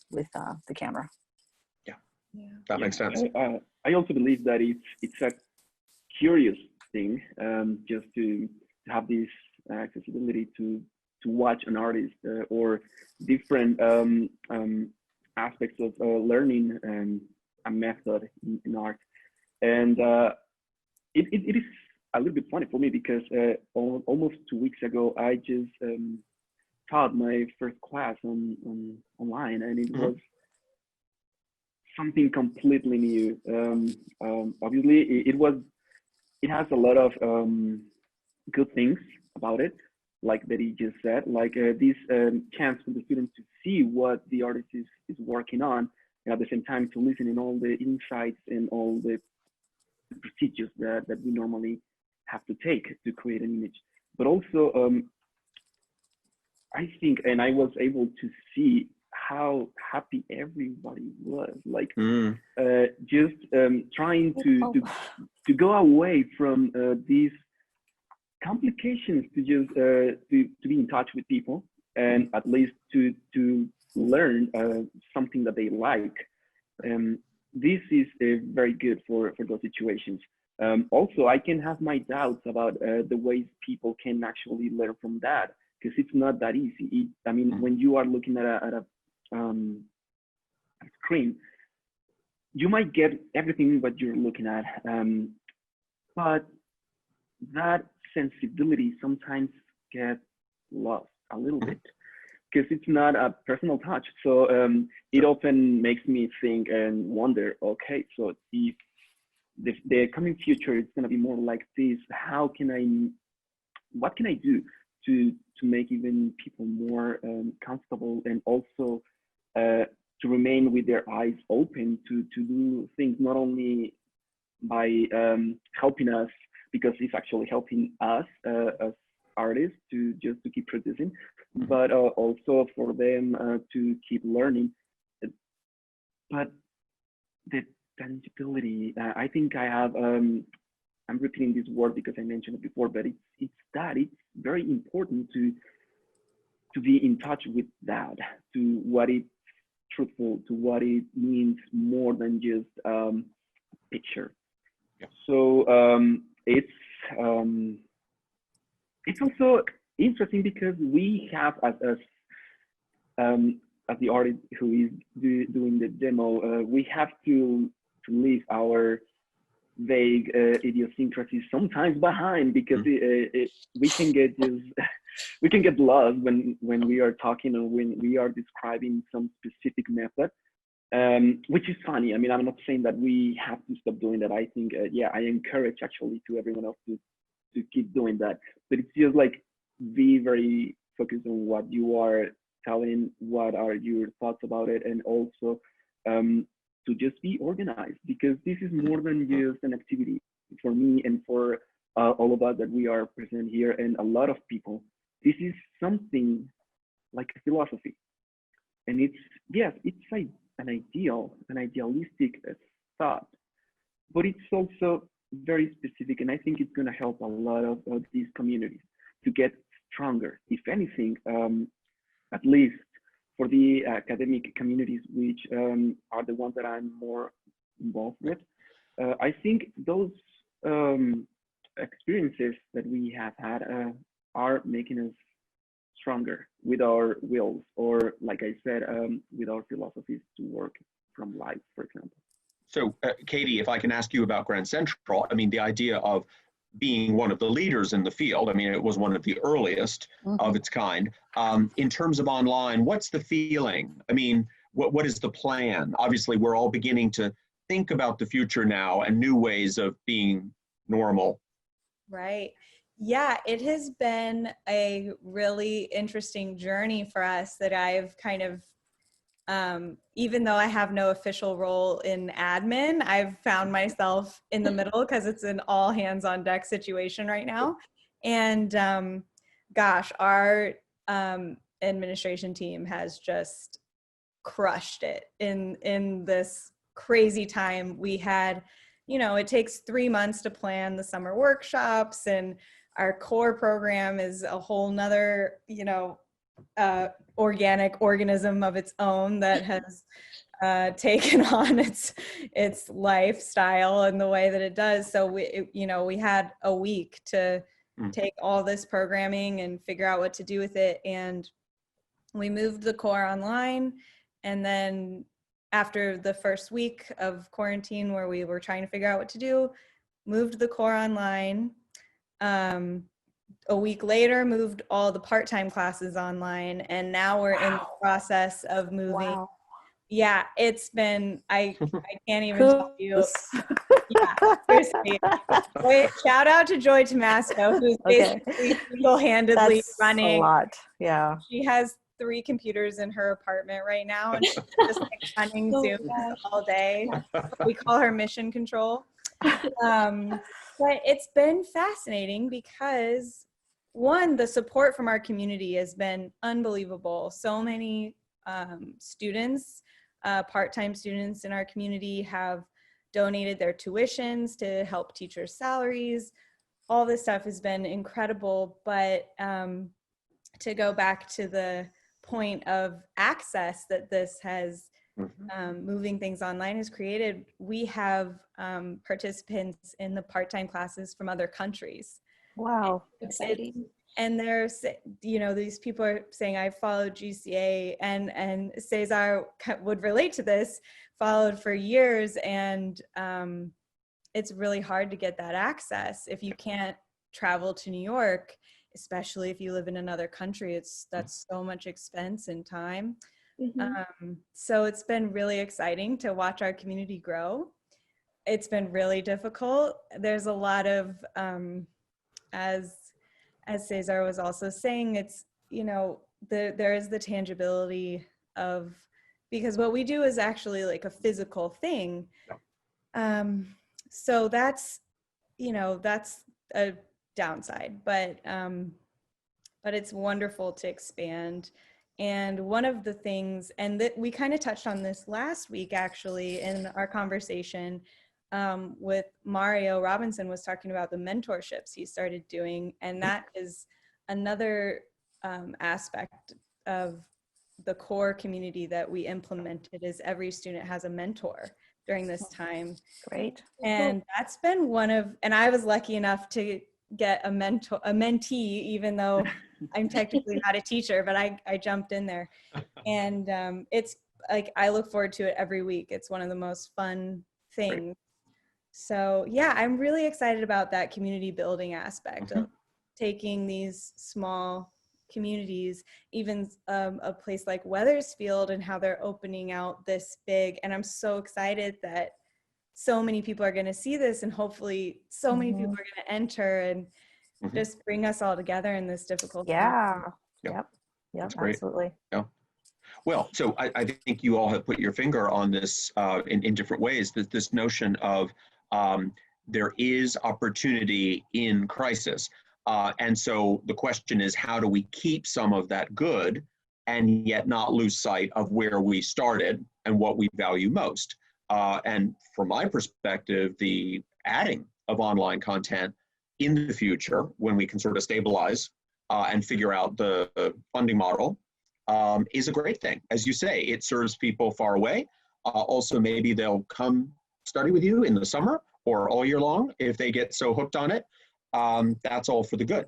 with the camera. Yeah, that makes sense. I also believe that it's a curious thing, just to have this accessibility to watch an artist or different aspects of learning a method in art. And it is a little bit funny for me because almost 2 weeks ago, I just taught my first class online, and it was something completely new. Obviously, it has a lot of good things about it, like Betty just said, like this chance for the students to see what the artist is working on, and at the same time to listen in all the insights and all the procedures that we normally have to take to create an image. But also, I think, and I was able to see how happy everybody was, like just trying to go away from these complications to just to be in touch with people, and at least to learn something that they like. This is very good for those situations. Also, I can have my doubts about the ways people can actually learn from that, because it's not that easy. I mean, when you are looking at a screen, you might get everything what you're looking at, but that sensibility sometimes get lost a little bit because it's not a personal touch. So it often makes me think and wonder, okay, so if the coming future is going to be more like this, what can I do to make even people more comfortable, and also to remain with their eyes open to do things, not only by helping us, because it's actually helping us as artists to keep producing, but also for them to keep learning. But the tangibility, I think I have, I'm repeating this word because I mentioned it before, but it's very important to be in touch with that, to what it's truthful, to what it means more than just picture. Yeah. So it's also interesting because we have as the artist who is doing the demo, we have to leave our vague idiosyncrasies sometimes behind, because we can get we can get lost when we are talking or when we are describing some specific method, which is funny. I mean, I'm not saying that we have to stop doing that. I think, yeah, I encourage actually to everyone else to keep doing that. But it's just like, be very focused on what you are telling, what are your thoughts about it, and also to just be organized, because this is more than just an activity for me and for all of us that we are present here, and a lot of people. This is something like a philosophy, and it's, yes, it's like an idealistic thought, but it's also very specific, and I think it's going to help a lot of these communities to get stronger. If anything, at least for the academic communities, which are the ones that I'm more involved with, I think those experiences that we have had are making us stronger with our wills, or like I said, with our philosophies to work from life, for example. So, Katie, if I can ask you about Grand Central, I mean, the idea of being one of the leaders in the field, I mean, it was one of the earliest of its kind. In terms of online, what's the feeling? I mean, what is the plan? Obviously, we're all beginning to think about the future now and new ways of being normal. Right. Yeah, it has been a really interesting journey for us that I've kind of, even though I have no official role in admin, I've found myself in the middle because it's an all hands on deck situation right now. And gosh, our administration team has just crushed it in this crazy time. We had, you know, it takes 3 months to plan the summer workshops, and our core program is a whole nother, you know, organic organism of its own that has taken on its lifestyle and the way that it does. So we had a week to take all this programming and figure out what to do with it. And we moved the core online. And then after the first week of quarantine, where we were trying to figure out what to do, moved the core online. A week later, moved all the part-time classes online, and now we're in the process of moving. Wow. Yeah, it's been, I can't even tell you. Yeah, seriously. Shout out to Joy Tomasco, who's basically single-handedly running. A lot, yeah. She has 3 computers in her apartment right now, and she's just like running Zoom all day. We call her mission control. But it's been fascinating because, one, the support from our community has been unbelievable. So many students, part-time students in our community have donated their tuitions to help teachers' salaries. All this stuff has been incredible. But to go back to the point of access that this has, moving things online has created, we have participants in the part-time classes from other countries. Wow. Exciting. And there's, you know, these people are saying, I followed GCA, and Cesar would relate to this, followed for years, and it's really hard to get that access if you can't travel to New York. especially if you live in another country, that's so much expense and time. So it's been really exciting to watch our community grow. It's been really difficult. There's a lot of, as Cesar was also saying, it's, you know, there is the tangibility of, because what we do is actually like a physical thing. So that's, you know, that's a downside, but it's wonderful to expand. And one of the things, and that we kind of touched on this last week actually in our conversation with Mario Robinson, was talking about the mentorships he started doing, and that is another aspect of the core community that we implemented, is every student has a mentor during this time. Great. And that's been one of, and I was lucky enough to get a mentee, even though I'm technically not a teacher, but I jumped in there. And it's like, I look forward to it every week. It's one of the most fun things. Great. So yeah, I'm really excited about that community building aspect of taking these small communities, even a place like Wethersfield, and how they're opening out this big, and I'm so excited that so many people are going to see this, and hopefully so many people are going to enter and just bring us all together in this difficult time. Yep, absolutely. Yeah. Well, so I think you all have put your finger on this in different ways, that this notion of there is opportunity in crisis. And so the question is, how do we keep some of that good and yet not lose sight of where we started and what we value most? And from my perspective, the adding of online content in the future, when we can sort of stabilize and figure out the funding model, is a great thing. As you say, it serves people far away. Also, maybe they'll come study with you in the summer or all year long if they get so hooked on it. That's all for the good.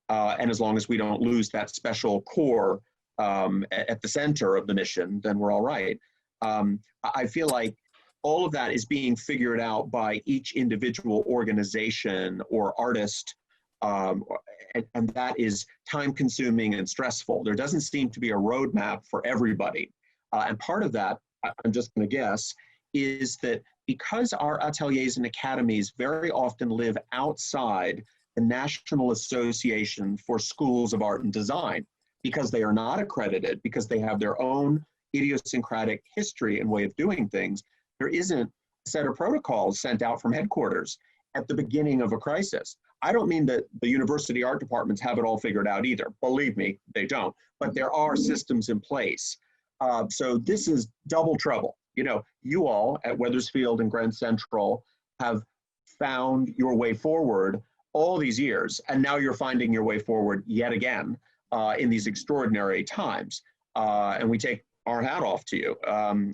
And as long as we don't lose that special core at the center of the mission, then we're all right. I feel like all of that is being figured out by each individual organization or artist, and that is time consuming and stressful. There doesn't seem to be a roadmap for everybody. And part of that, I'm just gonna guess, is that because our ateliers and academies very often live outside the National Association for Schools of Art and Design, because they are not accredited, because they have their own idiosyncratic history and way of doing things, there isn't a set of protocols sent out from headquarters at the beginning of a crisis. I don't mean that the university art departments have it all figured out either. Believe me, they don't. But there are systems in place. So this is double trouble. You know, you all at Wethersfield and Grand Central have found your way forward all these years, and now you're finding your way forward yet again in these extraordinary times. And we take our hat off to you.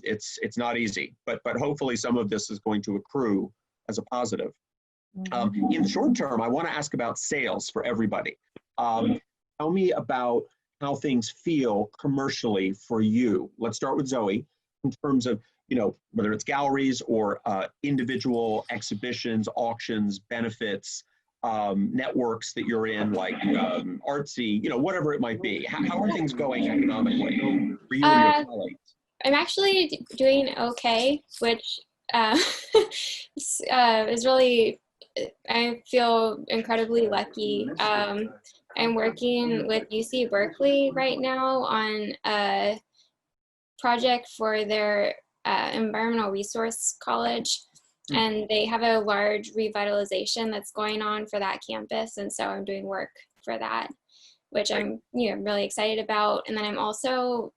It's not easy, but hopefully some of this is going to accrue as a positive. In the short term, I want to ask about sales for everybody. Tell me about how things feel commercially for you. Let's start with Zoe in terms of, you know, whether it's galleries or individual exhibitions, auctions, benefits, networks that you're in, like Artsy, you know, whatever it might be. How are things going economically for you and your colleagues? I'm actually doing okay, which is really, I feel incredibly lucky. I'm working with UC Berkeley right now on a project for their environmental resource college, and they have a large revitalization that's going on for that campus, and so I'm doing work for that, which I'm really excited about. And then I'm also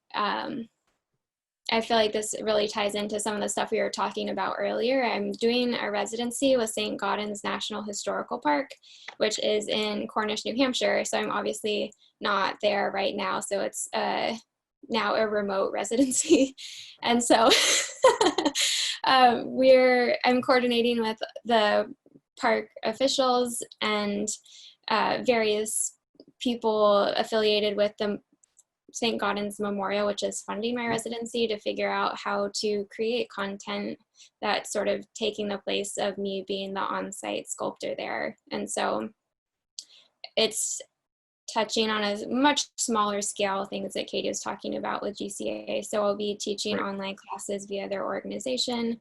I feel like this really ties into some of the stuff we were talking about earlier. I'm doing a residency with St. Gaudens National Historical Park, which is in Cornish, New Hampshire. So I'm obviously not there right now. So it's now a remote residency. And so I'm coordinating with the park officials and various people affiliated with the St. Gaudens Memorial, which is funding my residency, to figure out how to create content that's sort of taking the place of me being the on-site sculptor there. And so it's touching on a much smaller scale things that Katie was talking about with GCA. So I'll be teaching online classes via their organization.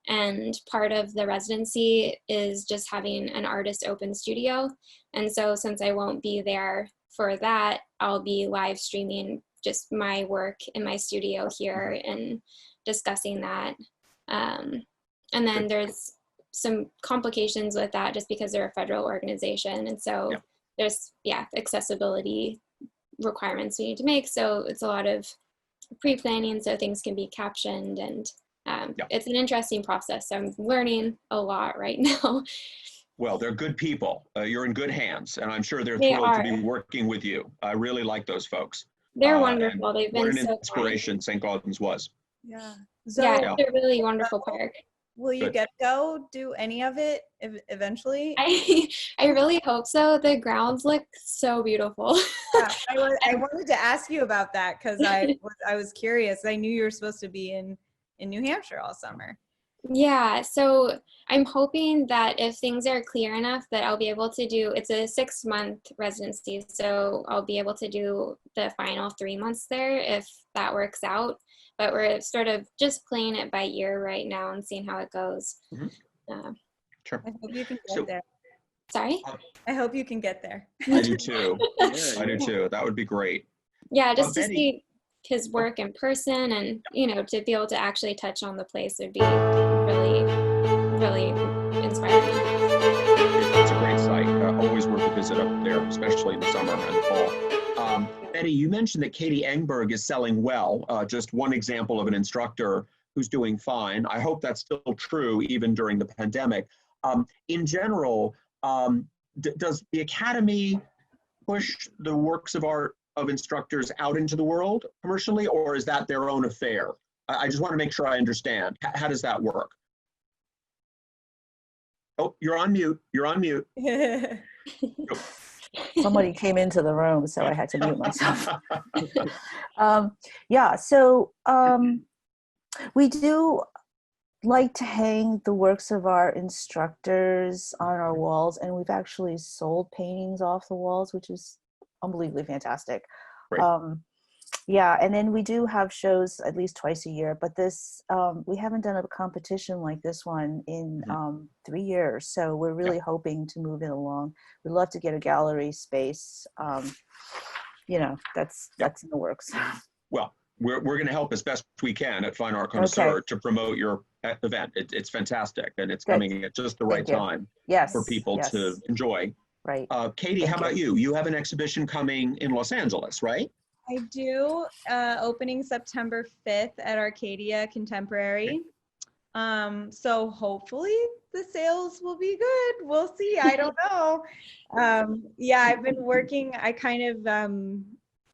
And part of the residency is just having an artist open studio. And so since I won't be there for that, I'll be live streaming just my work in my studio here and discussing that. And then there's some complications with that just because they're a federal organization. And so there's, accessibility requirements we need to make. So it's a lot of pre-planning so things can be captioned, and it's an interesting process. So I'm learning a lot right now. Well, they're good people. You're in good hands, and I'm sure they're They thrilled are. to be working with you. I really like those folks. They're wonderful. They've been what an so inspiration St. Gaudens was. Yeah. Yeah, it's a really wonderful park. Will you get to go do any of it eventually? I really hope so. The grounds look so beautiful. Yeah, I wanted to ask you about that because I was curious. I knew you were supposed to be in New Hampshire all summer. Yeah, so I'm hoping that if things are clear enough that I'll be able to do, it's a 6-month residency, so I'll be able to do the final 3 months there if that works out. But we're sort of just playing it by ear right now and seeing how it goes. Sure. I hope you can get there. Sorry? I hope you can get there. I do too. I do too. That would be great. Yeah, just to Betty, see his work in person and, to be able to actually touch on the place would be really, really inspiring. It's a great site. Always worth a visit up there, especially in the summer and the fall. Betty, you mentioned that Katie Engberg is selling well. Just one example of an instructor who's doing fine. I hope that's still true even during the pandemic. In general, does the Academy push the works of art of instructors out into the world commercially, or is that their own affair? I just want to make sure I understand. How does that work? Oh, you're on mute. You're on mute. Somebody came into the room, so I had to mute myself. So we do like to hang the works of our instructors on our walls, and we've actually sold paintings off the walls, which is unbelievably fantastic. And then we do have shows at least twice a year, but this we haven't done a competition like this one in 3 years, so we're really hoping to move it along. We'd love to get a gallery space. That's in the works. Well, we're going to help as best we can at Fine Art Connoisseur to promote your event. It's fantastic, and it's coming at just the right time for people to enjoy. Right. Katie, how about you? You have an exhibition coming in Los Angeles, right? I do, opening September 5th at Arcadia Contemporary. So hopefully the sales will be good. We'll see. I don't know. I've been working. I kind of,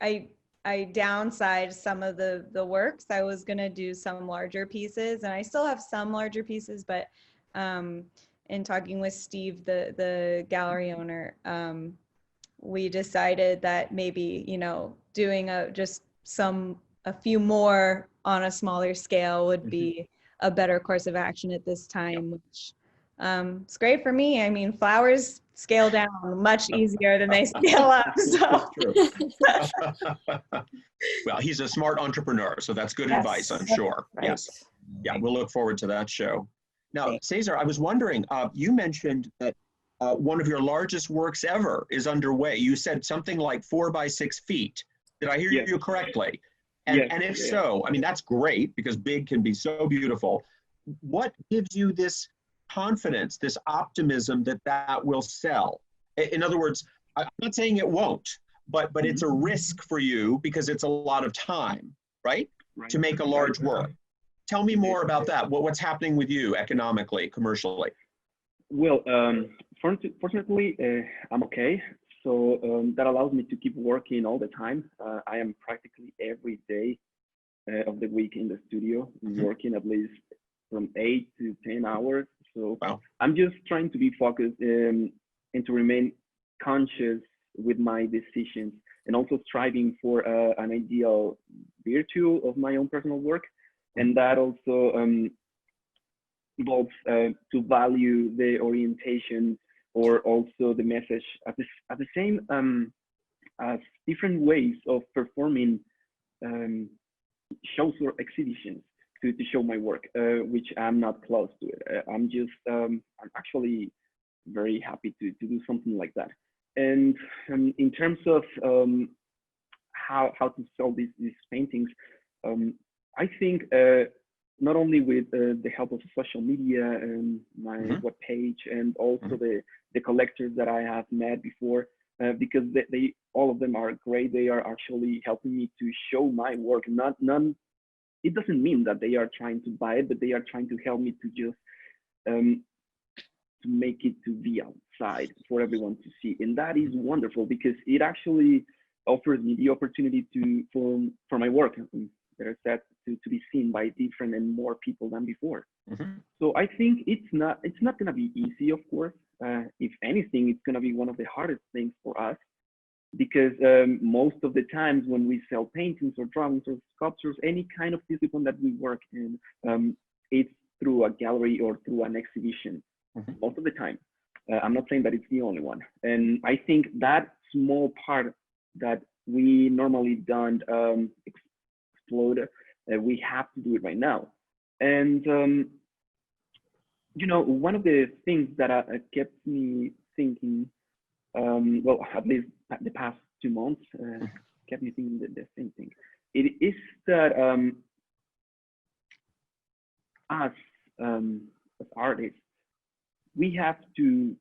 I downsized some of the works. I was going to do some larger pieces, and I still have some larger pieces, but in talking with Steve, the gallery owner, we decided that maybe, doing a few more on a smaller scale would be a better course of action at this time, which it's great for me. I mean, flowers scale down much easier than they scale up. So. Well, he's a smart entrepreneur, so that's good advice, I'm sure. Right. Yes. Yeah, we'll look forward to that show. Now, Cesar, I was wondering, you mentioned that one of your largest works ever is underway. You said something like 4 by 6 feet. Did I hear you correctly? And if so, I mean, that's great because big can be so beautiful. What gives you this confidence, this optimism that will sell? In other words, I'm not saying it won't, but it's a risk for you because it's a lot of time, right? To make a large work. Tell me more about that. What's happening with you economically, commercially? Well, fortunately, I'm okay. So that allows me to keep working all the time. I am practically every day of the week in the studio, working at least from 8 to 10 hours. So I'm just trying to be focused and to remain conscious with my decisions, and also striving for an ideal virtue of my own personal work. And that also involves to value the orientation or also the message at the same as different ways of performing shows or exhibitions to show my work, which I'm not close to it. I'm actually very happy to do something like that. And in terms of how to sell these paintings, I think not only with the help of social media and my webpage, and also the collectors that I have met before, because they all of them are great. They are actually helping me to show my work. It doesn't mean that they are trying to buy it, but they are trying to help me to just to make it to be outside for everyone to see. And that is wonderful, because it actually offers me the opportunity for my work, better said, to be seen by different and more people than before. So I think it's not going to be easy, of course. If anything, it's going to be one of the hardest things for us, because most of the times when we sell paintings or drawings or sculptures, any kind of discipline that we work in, it's through a gallery or through an exhibition, most of the time. I'm not saying that it's the only one. And I think that small part that we normally don't explode, we have to do it right now. And you know, one of the things that kept me thinking, well, at least the past 2 months, kept me thinking the same thing. It is that us as artists, we have to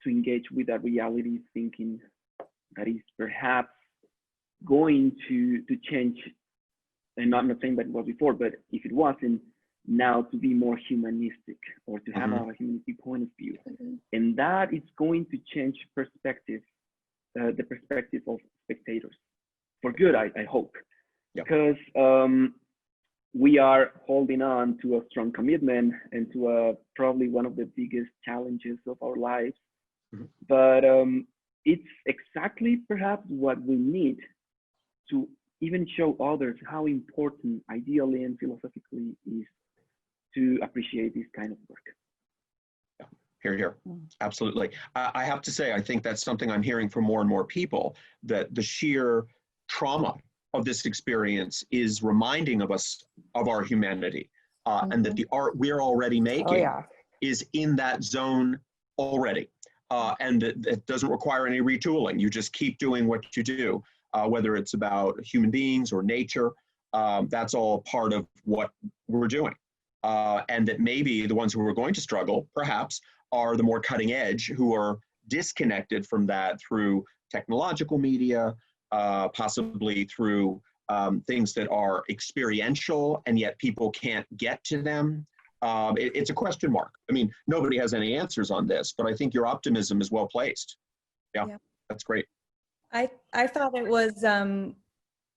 engage with a reality thinking that is perhaps going to change. And I'm not saying that it was before, but if it wasn't, now to be more humanistic, or to have a humanistic point of view. And that is going to change perspective, the perspective of spectators, for good, I hope. Because we are holding on to a strong commitment and to probably one of the biggest challenges of our lives. But it's exactly perhaps what we need to even show others how important ideally and philosophically is to appreciate this kind of work. Hear, hear. Absolutely. I have to say, I think that's something I'm hearing from more and more people, that the sheer trauma of this experience is reminding of us of our humanity, and that the art we're already making is in that zone already. And it doesn't require any retooling. You just keep doing what you do, whether it's about human beings or nature. That's all part of what we're doing. And that maybe the ones who are going to struggle, perhaps, are the more cutting edge, who are disconnected from that through technological media, possibly through things that are experiential, and yet people can't get to them. It's a question mark. I mean, nobody has any answers on this, but I think your optimism is well placed. Yeah. That's great. I thought it was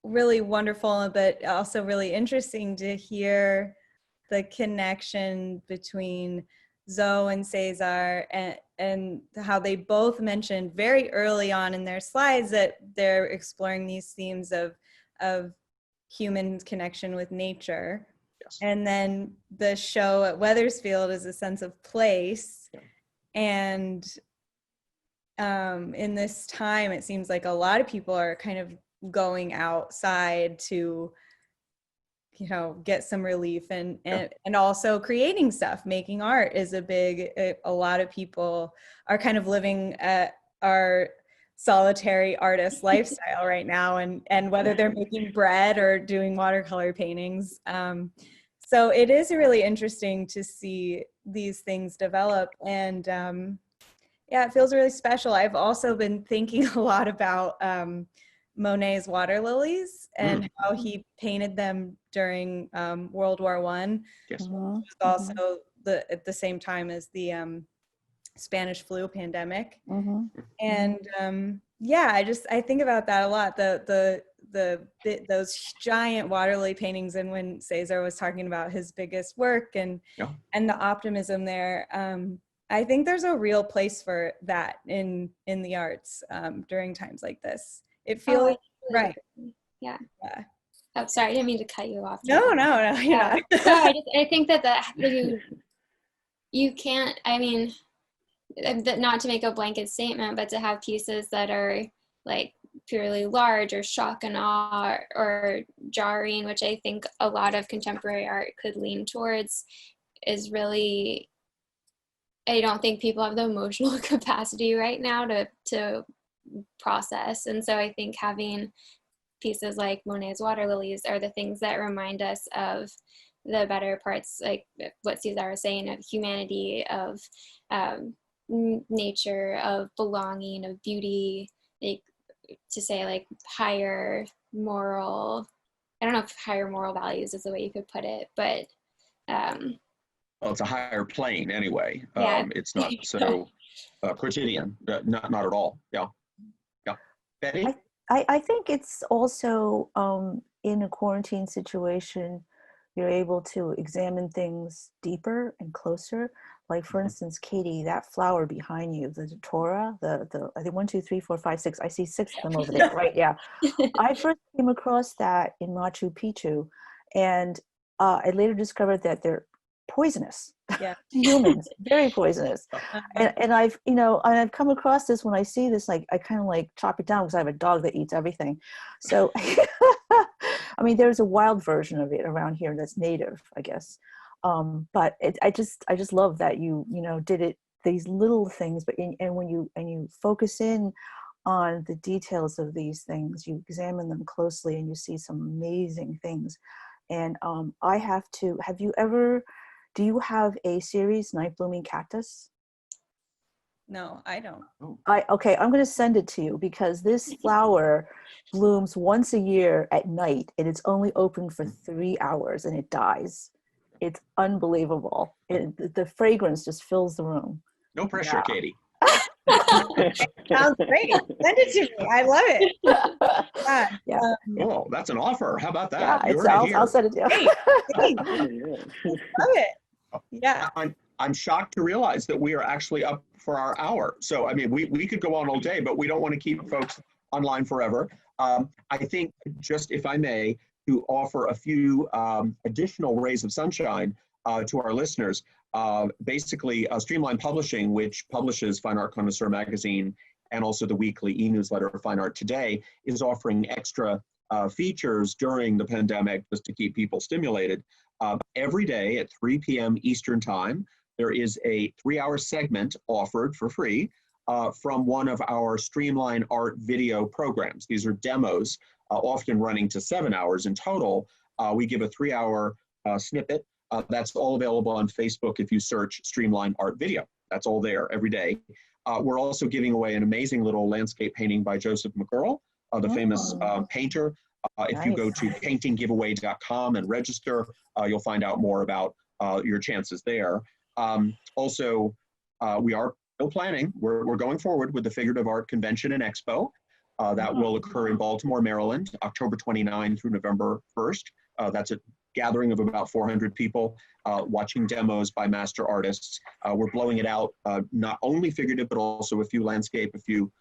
really wonderful, but also really interesting to hear the connection between Zoe and Cesar, and how they both mentioned very early on in their slides that they're exploring these themes of human connection with nature. And then the show at Wethersfield is a sense of place. And in this time, it seems like a lot of people are kind of going outside to, you know, get some relief, and also creating stuff. Making art is a lot of people are kind of living our solitary artist lifestyle right now, and whether they're making bread or doing watercolor paintings. So it is really interesting to see these things develop, and yeah, it feels really special. I've also been thinking a lot about Monet's water lilies and how he painted them during World War I. Which was also at the same time as the Spanish flu pandemic. And yeah, I think about that a lot. Those giant water lily paintings, and when Cesar was talking about his biggest work and the optimism there, I think there's a real place for that in the arts during times like this. It feels right. Yeah. Oh, sorry, I didn't mean to cut you off. No, you're not. No, I think that you can't, I mean, not to make a blanket statement, but to have pieces that are like purely large or shock and awe or jarring, which I think a lot of contemporary art could lean towards, is really, I don't think people have the emotional capacity right now to process. And so I think having pieces like Monet's Water Lilies are the things that remind us of the better parts, like what Cesar was saying, of humanity, of nature, of belonging, of beauty, like to say like higher moral, I don't know if higher moral values is the way you could put it, but well, it's a higher plane anyway. Yeah. It's not so quotidian, not at all. Yeah. Betty? I think it's also in a quarantine situation, you're able to examine things deeper and closer. Like for instance, Katie, that flower behind you, the datura, the I think 1, 2, 3, 4, 5, 6. I see 6 of them over there, right? Yeah. I first came across that in Machu Picchu, and I later discovered that they're poisonous. Yeah. To humans, very poisonous. And I've, and I've come across this. When I see this, like I kind of like chop it down because I have a dog that eats everything. So, I mean, there's a wild version of it around here that's native, I guess. But I just love that you did it, these little things, but when you focus in on the details of these things, you examine them closely and you see some amazing things. And do you have a series, Night Blooming Cactus? No, I don't. Okay, I'm going to send it to you because this flower blooms once a year at night and it's only open for 3 hours and it dies. It's unbelievable. The fragrance just fills the room. No pressure, Yeah. Katie. Sounds great. Send it to me. I love it. Yeah. Oh, that's an offer. How about that? Yeah, You heard it here. I'll send it to you. Love it. Yeah. I'm shocked to realize that we are actually up for our hour. So, I mean, we could go on all day, but we don't want to keep folks online forever. I think just, if I may, to offer a few additional rays of sunshine to our listeners. Basically, Streamline Publishing, which publishes Fine Art Connoisseur Magazine and also the weekly e-newsletter Fine Art Today, is offering extra features during the pandemic just to keep people stimulated. Every day at 3 p.m. Eastern Time, there is a 3-hour segment offered for free from one of our Streamline Art video programs. These are demos, often running to 7 hours in total. We give a 3-hour snippet. That's all available on Facebook if you search Streamline Art Video. That's all there every day. We're also giving away an amazing little landscape painting by Joseph McGurl, the famous painter. If you go to paintinggiveaway.com and register, you'll find out more about your chances there. Also, we are still planning. We're going forward with the Figurative Art Convention and Expo. That will occur in Baltimore, Maryland, October 29 through November 1st. That's a gathering of about 400 people watching demos by master artists. We're blowing it out, not only figurative, but also a few landscape, a few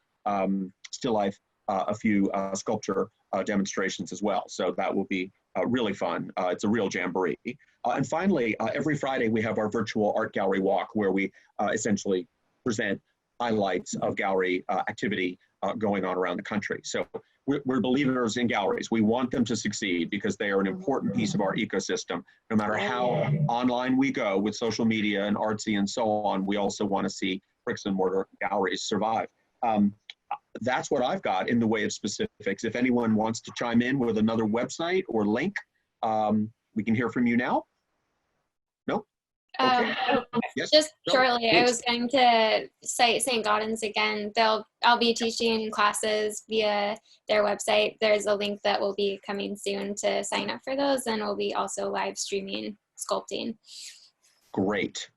still life, a few sculpture demonstrations as well. So that will be really fun. It's a real jamboree. And finally, every Friday we have our virtual art gallery walk where we essentially present highlights of gallery activity going on around the country. So we're believers in galleries. We want them to succeed because they are an important piece of our ecosystem. No matter how online we go with social media and artsy and so on, we also want to see bricks and mortar galleries survive. That's what I've got in the way of specifics. If anyone wants to chime in with another website or link, we can hear from you now. No? Okay. Yes, just no, shortly, please. I was going to cite St. Gaudens again. I'll be teaching classes via their website. There's a link that will be coming soon to sign up for those, and we'll be also live streaming sculpting. Great.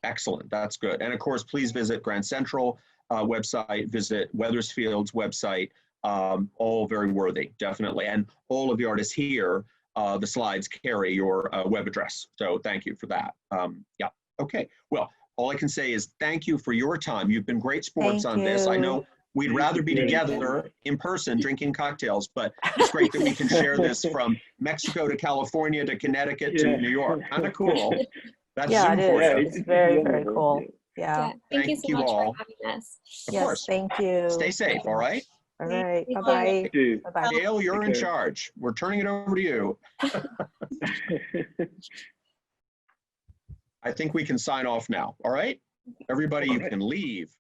Excellent. That's good. And of course, please visit Grand Central website, visit Weathersfield's website, all very worthy, definitely. And all of the artists here, the slides carry your web address. So thank you for that. Yeah. Okay. Well, all I can say is thank you for your time. You've been great sports on this. I know we'd rather be together in person drinking cocktails, but it's great that we can share this from Mexico to California to Connecticut to New York. Kind of cool. That's Yeah, Zoom it for is. you. It's very, very cool. Yeah. Thank you so much all. for having us. Of Yes, course. thank you. Stay safe, all right? All right. Thank you. Bye-bye. Thank you. Bye-bye. Dale, you're in Take care. charge. We're turning it over to you. I think we can sign off now. All right? Everybody, you All right. can leave.